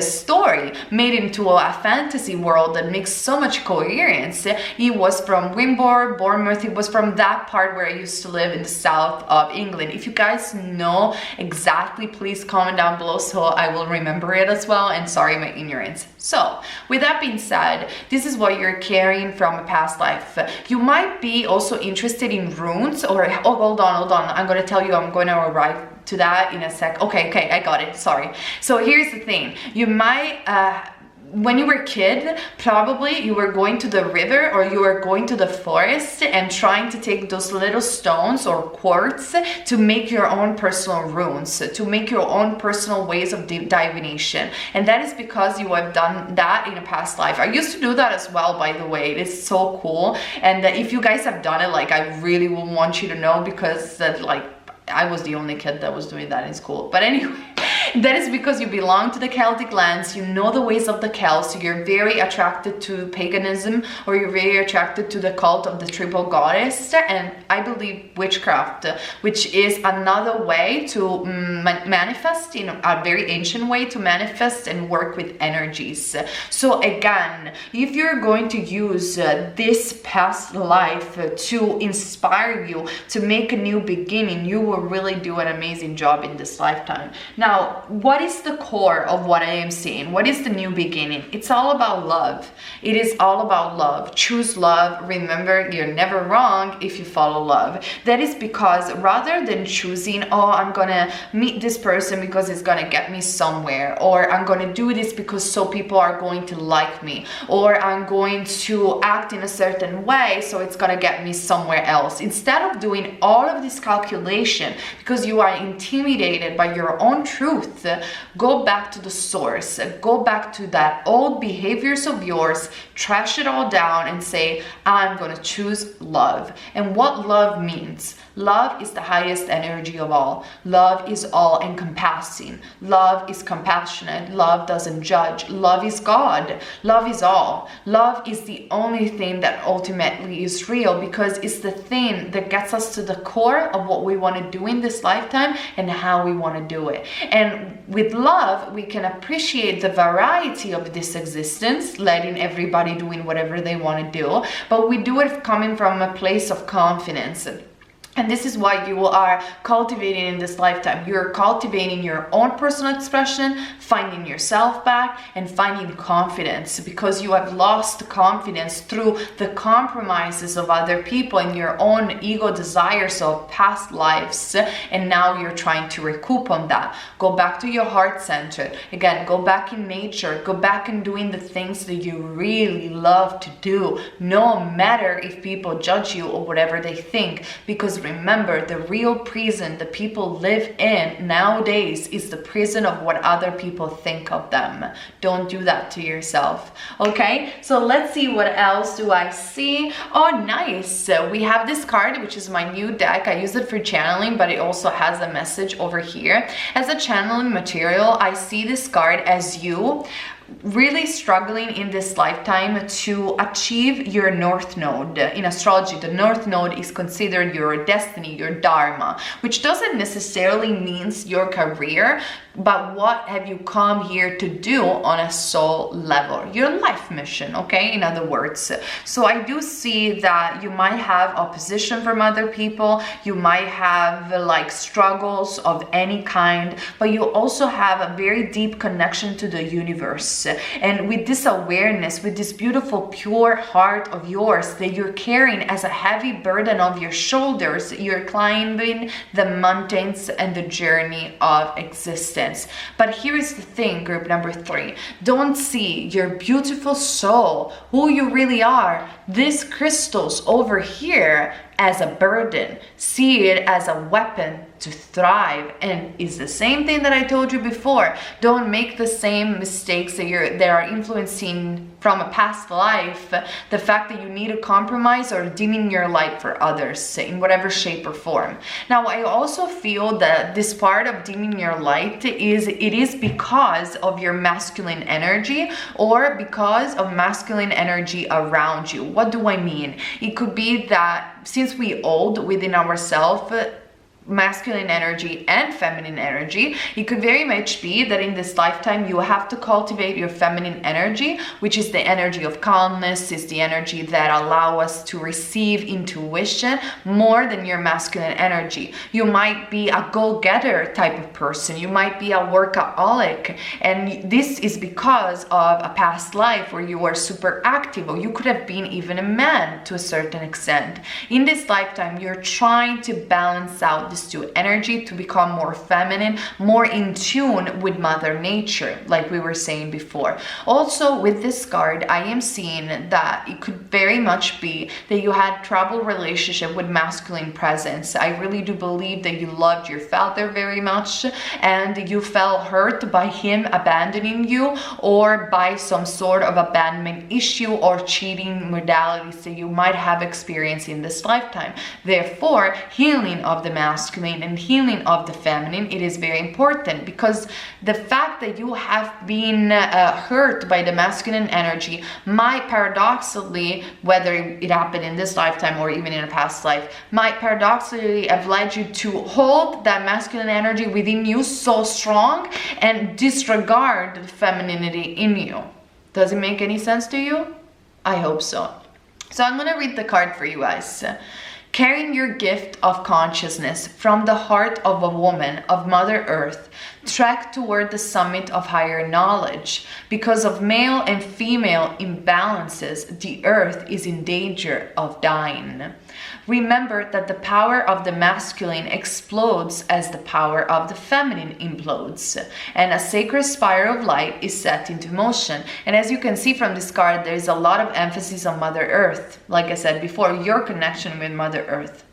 story made into a fantasy world that makes so much coherence. He was from Wimborne, Bournemouth. He was from that part where I used to live in the south of England. If you guys know exactly, please comment down below so I will remember it as well, and sorry my ignorance. So with that being said, this is what you're carrying from a past life. You might be also interested in runes, or hold on, I'm going to tell you, I'm going to arrive to that in a sec. Okay, I got it, sorry. So here's the thing, you might when you were a kid, probably you were going to the river or you were going to the forest and trying to take those little stones or quartz to make your own personal runes, to make your own personal ways of divination. And that is because you have done that in a past life. I used to do that as well, by the way. It is so cool. And if you guys have done it, like, I really will want you to know, because like, I was the only kid that was doing that in school. But anyway, that is because you belong to the Celtic lands, you know the ways of the Celts, you're very attracted to paganism, or you're very attracted to the cult of the triple goddess, and I believe witchcraft, which is another way to manifest, in a very ancient way to manifest and work with energies. So again, if you're going to use this past life to inspire you to make a new beginning, you will really do an amazing job in this lifetime. Now, what is the core of what I am saying? What is the new beginning? It's all about love. It is all about love. Choose love. Remember, you're never wrong if you follow love. That is because rather than choosing, oh, I'm gonna meet this person because it's gonna get me somewhere, or I'm gonna do this because so people are going to like me, or I'm going to act in a certain way so it's gonna get me somewhere else. Instead of doing all of this calculation because you are intimidated by your own truth, go back to the source, go back to that old behaviors of yours, trash it all down and say, I'm gonna choose love. And what love means: love is the highest energy of all. Love is all encompassing. Love is compassionate. Love doesn't judge. Love is God. Love is all. Love is the only thing that ultimately is real, because it's the thing that gets us to the core of what we want to do in this lifetime and how we want to do it. And with love, we can appreciate the variety of this existence, letting everybody doing whatever they want to do, but we do it coming from a place of confidence. And this is what you are cultivating in this lifetime. You're cultivating your own personal expression, finding yourself back, and finding confidence, because you have lost confidence through the compromises of other people and your own ego desires of past lives. And now you're trying to recoup on that. Go back to your heart center. Again, go back in nature. Go back and doing the things that you really love to do, no matter if people judge you or whatever they think. Because remember, the real prison that people live in nowadays is the prison of what other people think of them. Don't do that to yourself. Okay, so let's see, what else do I see? Oh, nice. We have this card, which is my new deck. I use it for channeling, but it also has a message over here. As a channeling material, I see this card as you really struggling in this lifetime to achieve your North Node. In astrology, the North Node is considered your destiny, your dharma, which doesn't necessarily means your career, but what have you come here to do on a soul level, your life mission, okay, in other words. So I do see that you might have opposition from other people, you might have like struggles of any kind, but you also have a very deep connection to the universe. And with this awareness, with this beautiful pure heart of yours that you're carrying as a heavy burden of your shoulders, you're climbing the mountains and the journey of existence. But here is the thing, group number 3. Don't see your beautiful soul, who you really are, these crystals over here, as a burden. See it as a weapon to thrive. And it's the same thing that I told you before. Don't make the same mistakes that are influencing from a past life, the fact that you need to compromise or dimming your light for others in whatever shape or form. Now, I also feel that this part of dimming your light is because of your masculine energy or because of masculine energy around you. What do I mean? It could be that since we hold within ourselves masculine energy and feminine energy, it could very much be that in this lifetime you have to cultivate your feminine energy, which is the energy of calmness, is the energy that allow us to receive intuition more than your masculine energy. You might be a go-getter type of person, you might be a workaholic, and this is because of a past life where you were super active, or you could have been even a man to a certain extent. In this lifetime, you're trying to balance out these two energy to become more feminine, more in tune with Mother Nature, like we were saying before. Also, with this card, I am seeing that it could very much be that you had troubled relationship with masculine presence. I really do believe that you loved your father very much and you felt hurt by him abandoning you or by some sort of abandonment issue or cheating modalities that you might have experienced in this lifetime. Therefore, healing of the masculine and healing of the feminine, it is very important, because the fact that you have been hurt by the masculine energy might paradoxically, whether it happened in this lifetime or even in a past life, might paradoxically have led you to hold that masculine energy within you so strong and disregard the femininity in you. Does it make any sense to you? I hope so. So I'm going to read the card for you guys. Carrying your gift of consciousness from the heart of a woman of Mother Earth, trek toward the summit of higher knowledge. Because of male and female imbalances, the earth is in danger of dying. Remember that the power of the masculine explodes as the power of the feminine implodes, and a sacred spiral of light is set into motion. And as you can see from this card, there is a lot of emphasis on Mother Earth. Like I said before, your connection with Mother Earth.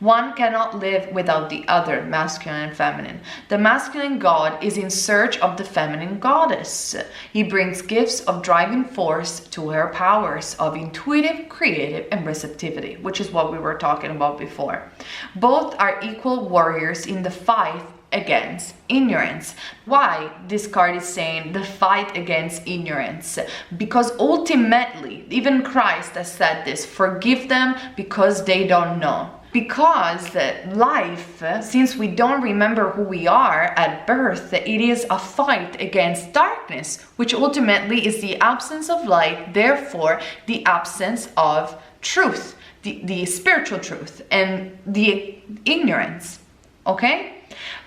One cannot live without the other, masculine and feminine. The masculine god is in search of the feminine goddess. He brings gifts of driving force to her powers of intuitive, creative, and receptivity, which is what we were talking about before. Both are equal warriors in the fight against ignorance. Why this card is saying the fight against ignorance? Because ultimately, even Christ has said this, forgive them because they don't know. Because life, since we don't remember who we are at birth, it is a fight against darkness, which ultimately is the absence of light, therefore the absence of truth, the spiritual truth, and the ignorance, okay?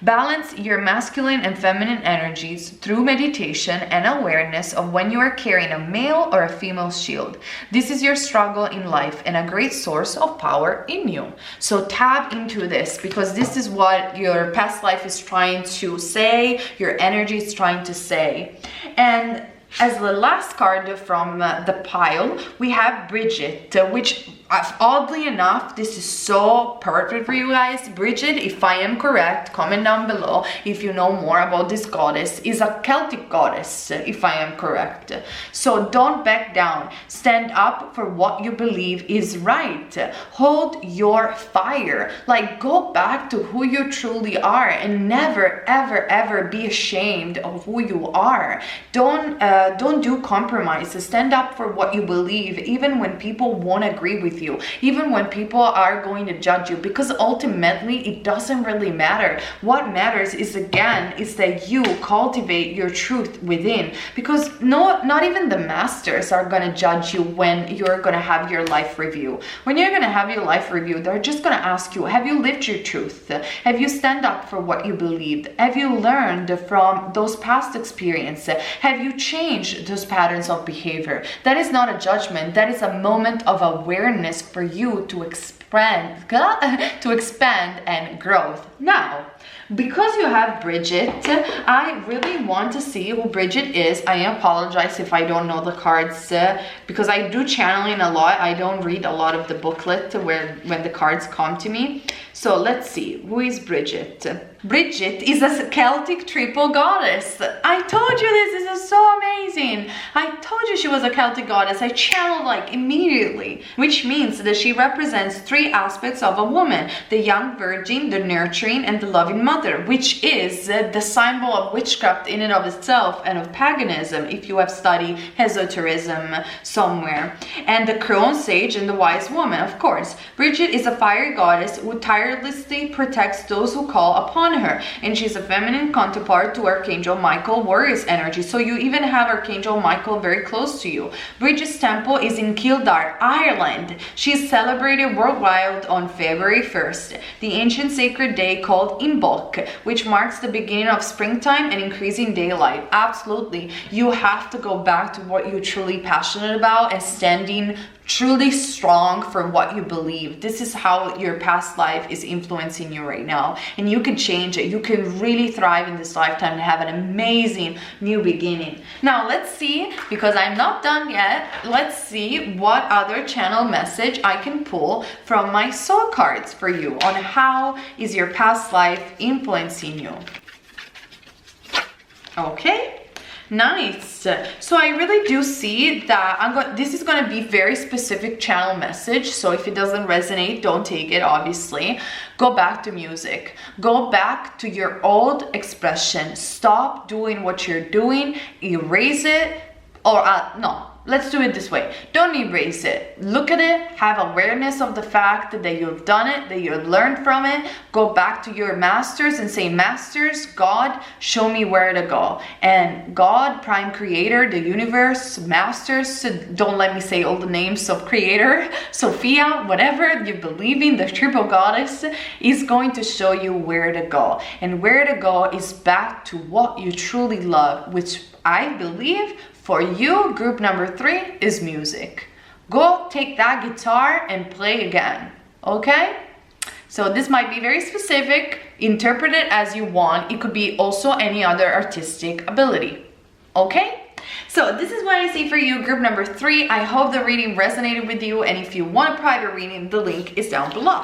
Balance your masculine and feminine energies through meditation and awareness of when you are carrying a male or a female shield. This is your struggle in life and a great source of power in you. So tap into this, because this is what your past life is trying to say, your energy is trying to say. And as the last card from the pile, we have Bridget, which Oddly enough, this is so perfect for you guys. Bridget, if I am correct, comment down below if you know more about this goddess. Is a Celtic goddess, if I am correct. So don't back down. Stand up for what you believe is right. Hold your fire. Like, go back to who you truly are and never, ever, ever be ashamed of who you are. Don't do compromises. Stand up for what you believe, even when people won't agree with you, even when people are going to judge you, because ultimately it doesn't really matter. What matters is, again, is that you cultivate your truth within, because not even the masters are going to judge you when you're going to have your life review. When you're going to have your life review, they're just going to ask you, have you lived your truth? Have you stand up for what you believed? Have you learned from those past experiences? Have you changed those patterns of behavior? That is not a judgment. That is a moment of awareness for you to expand and growth. Now, because you have Bridget, I really want to see who Bridget is. I apologize if I don't know the cards because I do channeling a lot. I don't read a lot of the booklet when the cards come to me. So let's see, who is Bridget? Bridget is a Celtic triple goddess. I told you this is so amazing. I told you she was a Celtic goddess. I channeled like immediately, which means that she represents three aspects of a woman: the young virgin, the nurturing, and the loving mother, which is the symbol of witchcraft in and of itself and of paganism, if you have studied esotericism somewhere, and the crone sage and the wise woman, of course. Bridget is a fire goddess who tirelessly protects those who call upon her, and she's a feminine counterpart to Archangel Michael, warrior's energy. So you even have Archangel Michael very close to you. Bridget's temple is in Kildare, Ireland. She is celebrated worldwide on February 1st, the ancient sacred day called Imbolc, which marks the beginning of springtime and increasing daylight. Absolutely, you have to go back to what you're truly passionate about and standing truly strong for what you believe. This is how your past life is influencing you right now, and you can change it. You can really thrive in this lifetime and have an amazing new beginning. Now let's see, because I'm not done yet, let's see what other channel message I can pull from my soul cards for you on how is your past life influencing you. Okay, nice. So I really do see that this is going to be very specific channel message. So if it doesn't resonate, don't take it, obviously. Go back to music. Go back to your old expression. Stop doing what you're doing. Erase it. Or no, let's do it this way. Don't erase it. Look at it. Have awareness of the fact that you've done it, that you've learned from it. Go back to your masters and say, Masters, God, show me where to go. And God, Prime Creator, the universe, Masters, don't let me say all the names of Creator, Sophia, whatever you believe in, the triple goddess is going to show you where to go. And where to go is back to what you truly love, which I believe for you, group number 3 is music. Go take that guitar and play again, okay? So this might be very specific, interpret it as you want. It could be also any other artistic ability, okay? So this is what I see for you, group number 3. I hope the reading resonated with you, and if you want a private reading, the link is down below.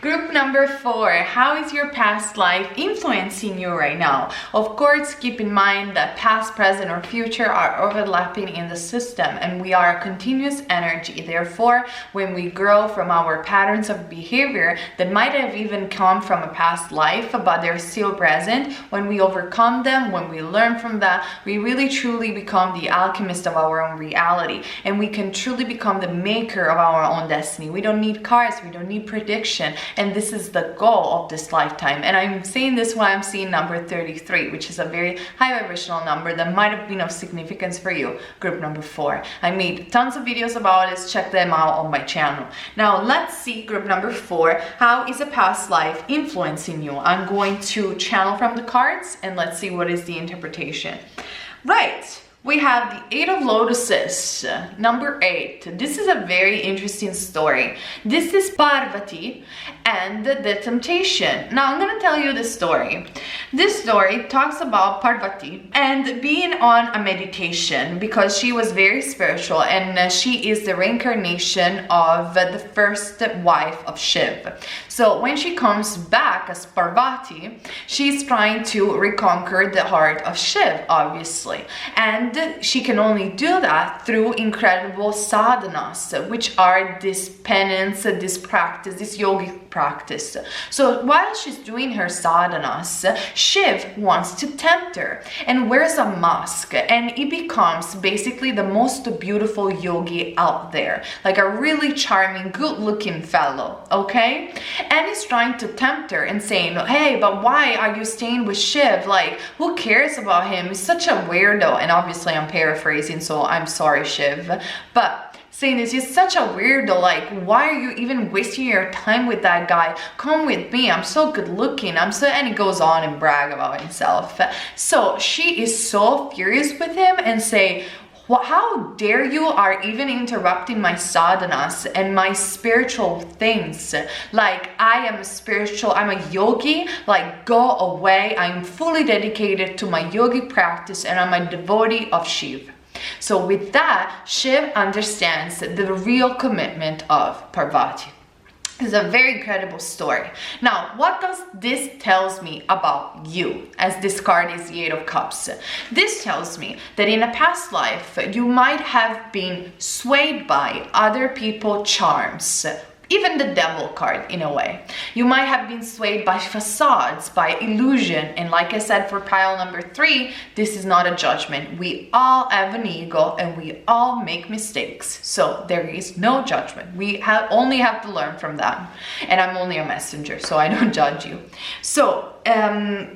Group number 4, how is your past life influencing you right now? Of course, keep in mind that past, present, or future are overlapping in the system, and we are a continuous energy. Therefore, when we grow from our patterns of behavior that might have even come from a past life, but they're still present, when we overcome them, when we learn from that, we really truly become the alchemist of our own reality, and we can truly become the maker of our own destiny. We don't need cards, we don't need prediction. And this is the goal of this lifetime. And I'm saying this while I'm seeing number 33, which is a very high vibrational number that might have been of significance for you, group number 4. I made tons of videos about it. Check them out on my channel. Now let's see, group number 4, how is a past life influencing you? I'm going to channel from the cards and let's see what is the interpretation. Right. We have the Eight of Lotuses, number 8. This is a very interesting story. This is Parvati and the temptation. Now I'm going to tell you the story. This story talks about Parvati and being on a meditation because she was very spiritual, and she is the reincarnation of the first wife of Shiv. So when she comes back as Parvati, she's trying to reconquer the heart of Shiv, obviously. And she can only do that through incredible sadhanas, which are this penance, this practice, this yogic practice. So while she's doing her sadhanas, Shiv wants to tempt her and wears a mask, and he becomes basically the most beautiful yogi out there, like a really charming, good-looking fellow, okay? And he's trying to tempt her and saying, hey, but why are you staying with Shiv? Like, who cares about him? He's such a weirdo. And obviously I'm paraphrasing, so I'm sorry, Shiv, but saying this, he's such a weirdo, like, why are you even wasting your time with that guy? Come with me, I'm so good looking, and he goes on and brag about himself. So she is so furious with him and say, how dare you are even interrupting my sadhanas and my spiritual things? Like, I am spiritual, I'm a yogi, like, go away. I'm fully dedicated to my yogi practice and I'm a devotee of Shiv. So with that, Shiv understands the real commitment of Parvati. It's a very incredible story. Now, what does this tells me about you, as this card is the Eight of Cups? This tells me that in a past life, you might have been swayed by other people's charms, even the Devil card in a way. You might have been swayed by facades, by illusion, and like I said for pile number 3, this is not a judgment. We all have an ego and we all make mistakes. So there is no judgment. We only have to learn from that. And I'm only a messenger, so I don't judge you. So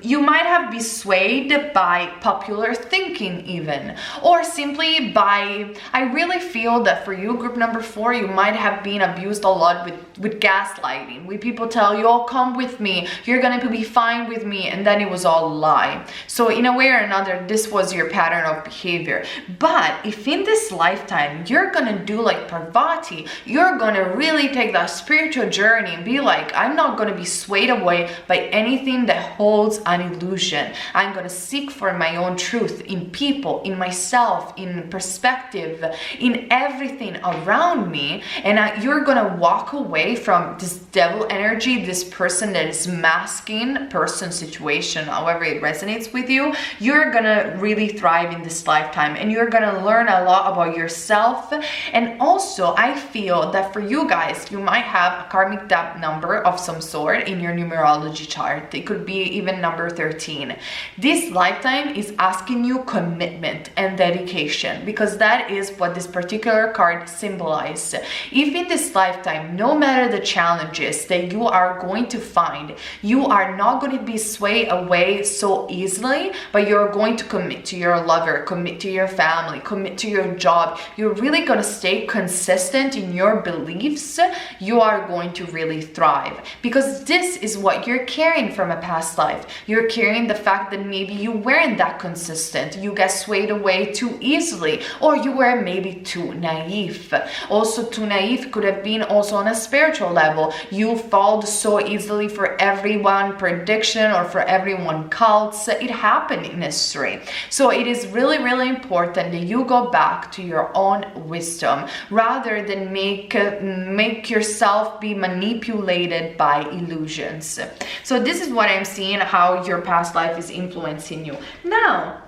you might have been swayed by popular thinking even, or simply by, I really feel that for you, group number 4, you might have been abused a lot with gaslighting, with people tell you, oh, come with me, you're gonna be fine with me, and then it was all a lie. So in a way or another, this was your pattern of behavior. But if in this lifetime, you're gonna do like Parvati, you're gonna really take that spiritual journey and be like, I'm not gonna be swayed away by anything that holds an illusion. I'm gonna seek for my own truth in people, in myself, in perspective, in everything around me, and you're gonna walk away from this devil energy, this person that is masking person, situation, however it resonates with you. You're gonna really thrive in this lifetime, and you're gonna learn a lot about yourself. And also, I feel that for you guys, you might have a karmic debt number of some sort in your numerology chart. It could be even number 13. This lifetime is asking you commitment and dedication, because that is what this particular card symbolizes. If in this lifetime, no matter the challenges that you are going to find, you are not going to be swayed away so easily, but you're going to commit to your lover, commit to your family, commit to your job. You're really going to stay consistent in your beliefs. You are going to really thrive, because this is what you're carrying from a past life. You're carrying the fact that maybe you weren't that consistent, you get swayed away too easily, or you were maybe too naive. Also, too naive could have been also on a spiritual level. You fall so easily for everyone prediction or for everyone cults. It happened in history. So it is really, really important that you go back to your own wisdom rather than make yourself be manipulated by illusions. So this is what I'm seeing, how your past life is influencing you. Now,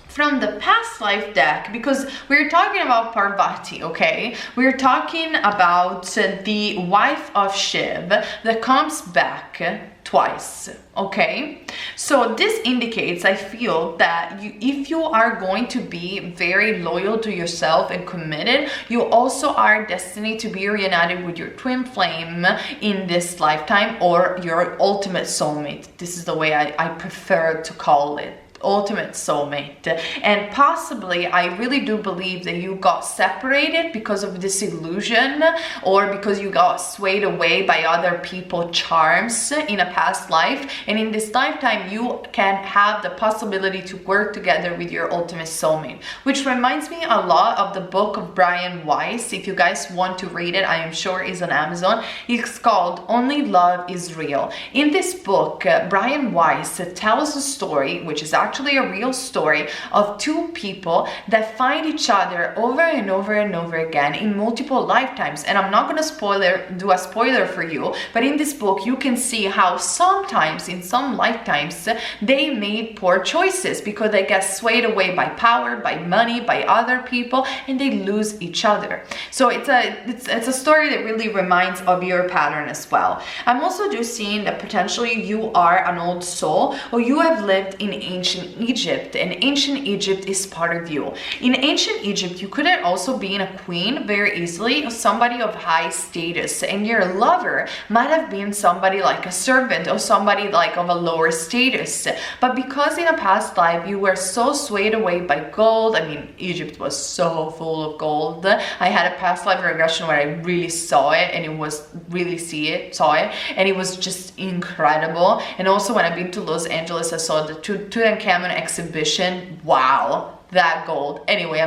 from the past life deck, because we're talking about Parvati, okay? We're talking about the wife of Shiv that comes back twice, okay? So this indicates, I feel, that if you are going to be very loyal to yourself and committed, you also are destined to be reunited with your twin flame in this lifetime, or your ultimate soulmate. This is the way I prefer to call it. ultimate soulmate. And possibly, I really do believe that you got separated because of this illusion, or because you got swayed away by other people's charms in a past life, and in this lifetime you can have the possibility to work together with your ultimate soulmate, which reminds me a lot of the book of Brian Weiss. If you guys want to read it, I am sure it's on Amazon. It's called Only Love is Real. In this book, Brian Weiss tells a story, which is actually a real story, of two people that find each other over and over and over again in multiple lifetimes. And I'm not going to do a spoiler for you, but in this book you can see how sometimes in some lifetimes they made poor choices because they get swayed away by power, by money, by other people, and they lose each other. So it's a story that really reminds of your pattern as well. I'm also just seeing that potentially you are an old soul, or you have lived in ancient Egypt, and ancient Egypt is part of you. In ancient Egypt, you could have also been a queen very easily, or somebody of high status, and your lover might have been somebody like a servant or somebody like of a lower status. But because in a past life you were so swayed away by gold, I mean, Egypt was so full of gold. I had a past life regression where I really saw it, and it was really saw it, and it was just incredible. And also when I've been to Los Angeles, I saw the Tutankhamun exhibition. Wow, that gold. Anyway,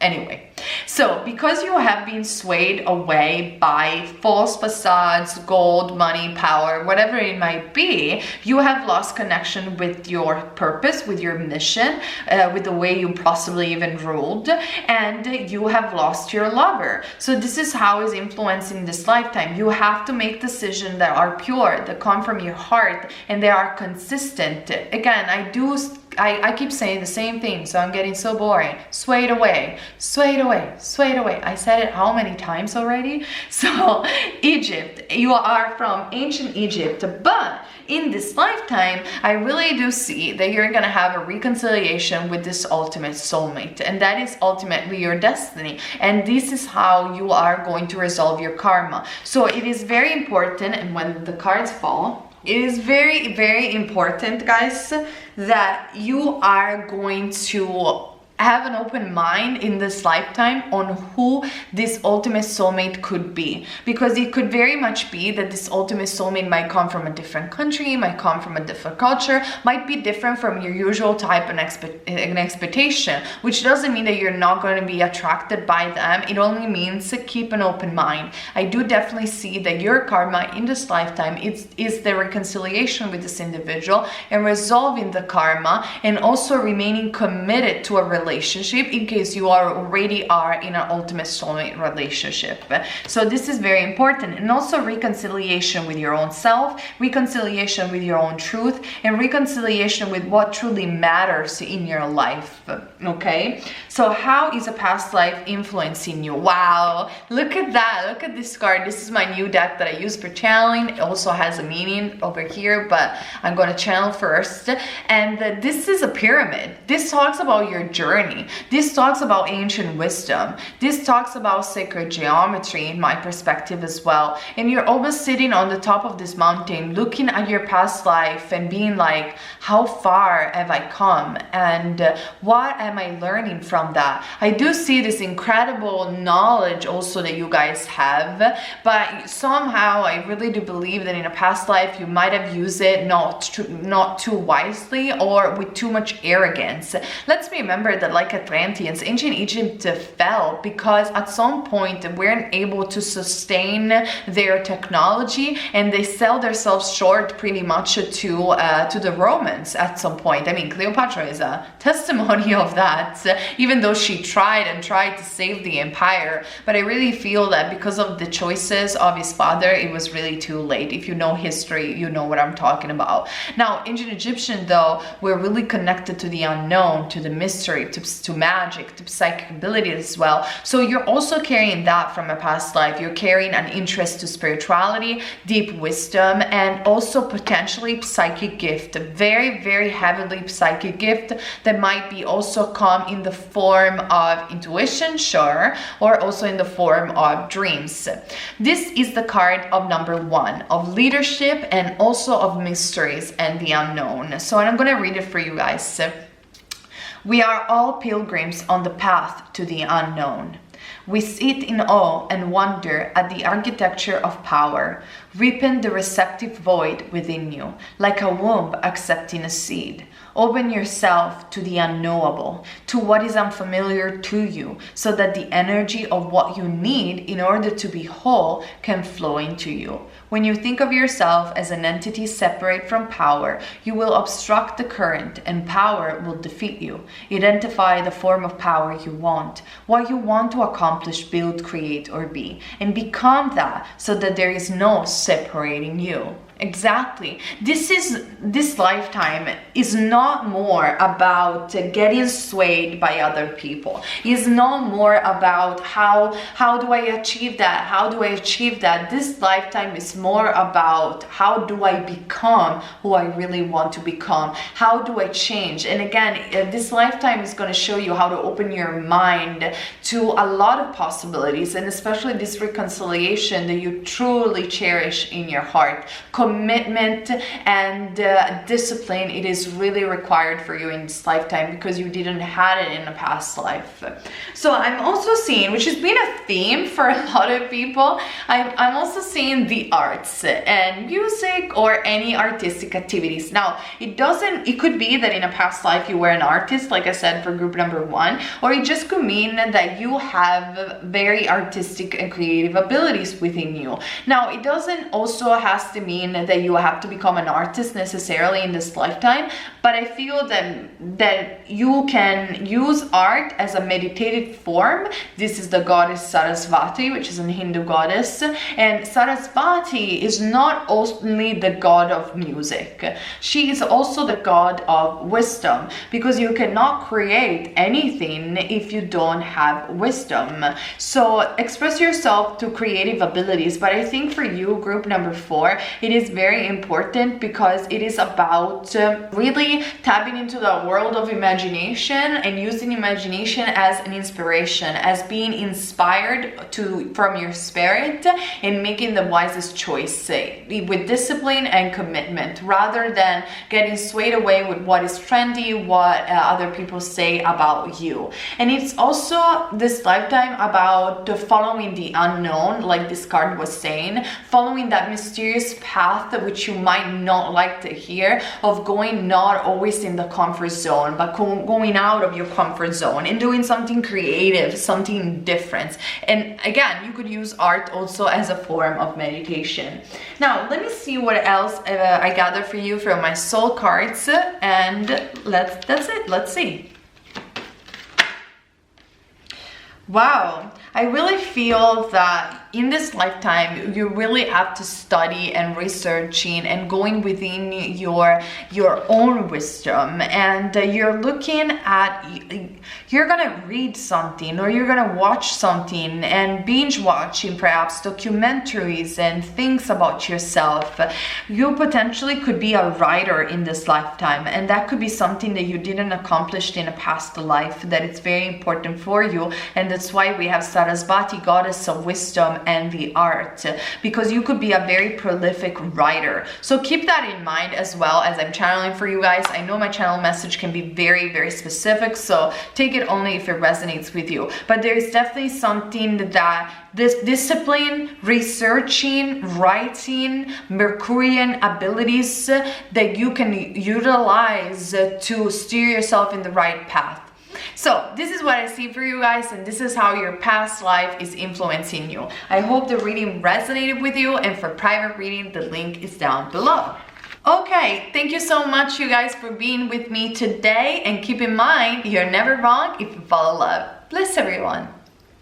anyway, so because you have been swayed away by false facades, gold, money, power, whatever it might be, you have lost connection with your purpose, with your mission, with the way you possibly even ruled, and you have lost your lover. So this is how is influencing this lifetime. You have to make decisions that are pure, that come from your heart, and they are consistent. Again, I keep saying the same thing, so I'm getting so boring. Swayed away, swayed away, swayed away. I said it how many times already? So Egypt, you are from ancient Egypt, but in this lifetime, I really do see that you're going to have a reconciliation with this ultimate soulmate, and that is ultimately your destiny, and this is how you are going to resolve your karma. So it is very important, and when the cards fall, it is very, very important, guys, that you are going to have an open mind in this lifetime on who this ultimate soulmate could be, because it could very much be that this ultimate soulmate might come from a different country, might come from a different culture, might be different from your usual type and expectation, which doesn't mean that you're not going to be attracted by them. It only means to keep an open mind. I do definitely see that your karma in this lifetime is the reconciliation with this individual and resolving the karma, and also remaining committed to a relationship in case you already are in an ultimate soulmate relationship. So this is very important. And also reconciliation with your own self, reconciliation with your own truth, and reconciliation with what truly matters in your life. Okay, so how is a past life influencing you? Wow, look at that, look at this card. This is my new deck that I use for channeling. It also has a meaning over here, but I'm going to channel first. And this is a pyramid. This talks about your journey. This talks about ancient wisdom. This talks about sacred geometry in my perspective as well. And you're almost sitting on the top of this mountain looking at your past life and being like, how far have I come, and what am I learning from that? I do see this incredible knowledge also that you guys have, but somehow I really do believe that in a past life you might have used it not too wisely, or with too much arrogance. Let's remember that, like Atlanteans, ancient Egypt fell because at some point they weren't able to sustain their technology, and they sell themselves short pretty much to the Romans at some point. I mean, Cleopatra is a testimony of that, even though she tried to save the empire. But I really feel that because of the choices of his father, it was really too late. If you know history, you know what I'm talking about. Now, ancient Egyptian, though, were really connected to the unknown, to the mystery, to magic, to psychic abilities as well. So you're also carrying that from a past life. You're carrying an interest to spirituality, deep wisdom, and also potentially psychic gift, a very, very heavily psychic gift that might be also come in the form of intuition, sure, or also in the form of dreams. This is the card of number 1, of leadership and also of mysteries and the unknown. So I'm going to read it for you guys. We are all pilgrims on the path to the unknown. We sit in awe and wonder at the architecture of power, ripen the receptive void within you, like a womb accepting a seed. Open yourself to the unknowable, to what is unfamiliar to you, so that the energy of what you need in order to be whole can flow into you. When you think of yourself as an entity separate from power, you will obstruct the current and power will defeat you. Identify the form of power you want, what you want to accomplish, build, create, or be, and become that so that there is no separating you. Exactly. This lifetime is not more about getting swayed by other people. It's not more about how do I achieve that? How do I achieve that? This lifetime is more about how do I become who I really want to become? How do I change? And again, this lifetime is going to show you how to open your mind to a lot of possibilities, and especially this reconciliation that you truly cherish in your heart. Commitment and discipline, it is really required for you in this lifetime because you didn't have it in a past life. So I'm also seeing, which has been a theme for a lot of people, I'm also seeing the arts and music or any artistic activities. Now it could be that in a past life you were an artist, like I said, for group number 1, or it just could mean that you have very artistic and creative abilities within you. Now it doesn't also has to mean that you have to become an artist necessarily in this lifetime, but I feel that you can use art as a meditative form. This is the goddess Sarasvati, which is a Hindu goddess, and Sarasvati is not only the god of music, she is also the god of wisdom, because you cannot create anything if you don't have wisdom. So express yourself to creative abilities, but I think for you, group number 4, it is very important because it is about really tapping into the world of imagination and using imagination as an inspiration, as being inspired from your spirit and making the wisest choice with discipline and commitment, rather than getting swayed away with what is trendy, what other people say about you. And it's also this lifetime about following the unknown, like this card was saying, following that mysterious path which you might not like to hear, of going not always in the comfort zone, but going out of your comfort zone and doing something creative, something different. And again, you could use art also as a form of meditation. Now let me see what else I gathered for you from my soul cards, and that's it. Let's see. Wow, I really feel that in this lifetime you really have to study and researching and going within your own wisdom, and you're looking at, you're gonna read something or you're gonna watch something and binge watching perhaps documentaries and things about yourself. You potentially could be a writer in this lifetime, and that could be something that you didn't accomplish in a past life that it's very important for you, and that's why we have Sarasvati, goddess of wisdom and the art, because you could be a very prolific writer. So keep that in mind as well as I'm channeling for you guys. I know my channel message can be very, very specific, so take it only if it resonates with you. But there is definitely something that this discipline, researching, writing, Mercurian abilities that you can utilize to steer yourself in the right path. So this is what I see for you guys, and this is how your past life is influencing you. I hope the reading resonated with you, and for private reading, the link is down below. Okay, thank you so much you guys for being with me today, and keep in mind, you're never wrong if you follow love. Bless everyone.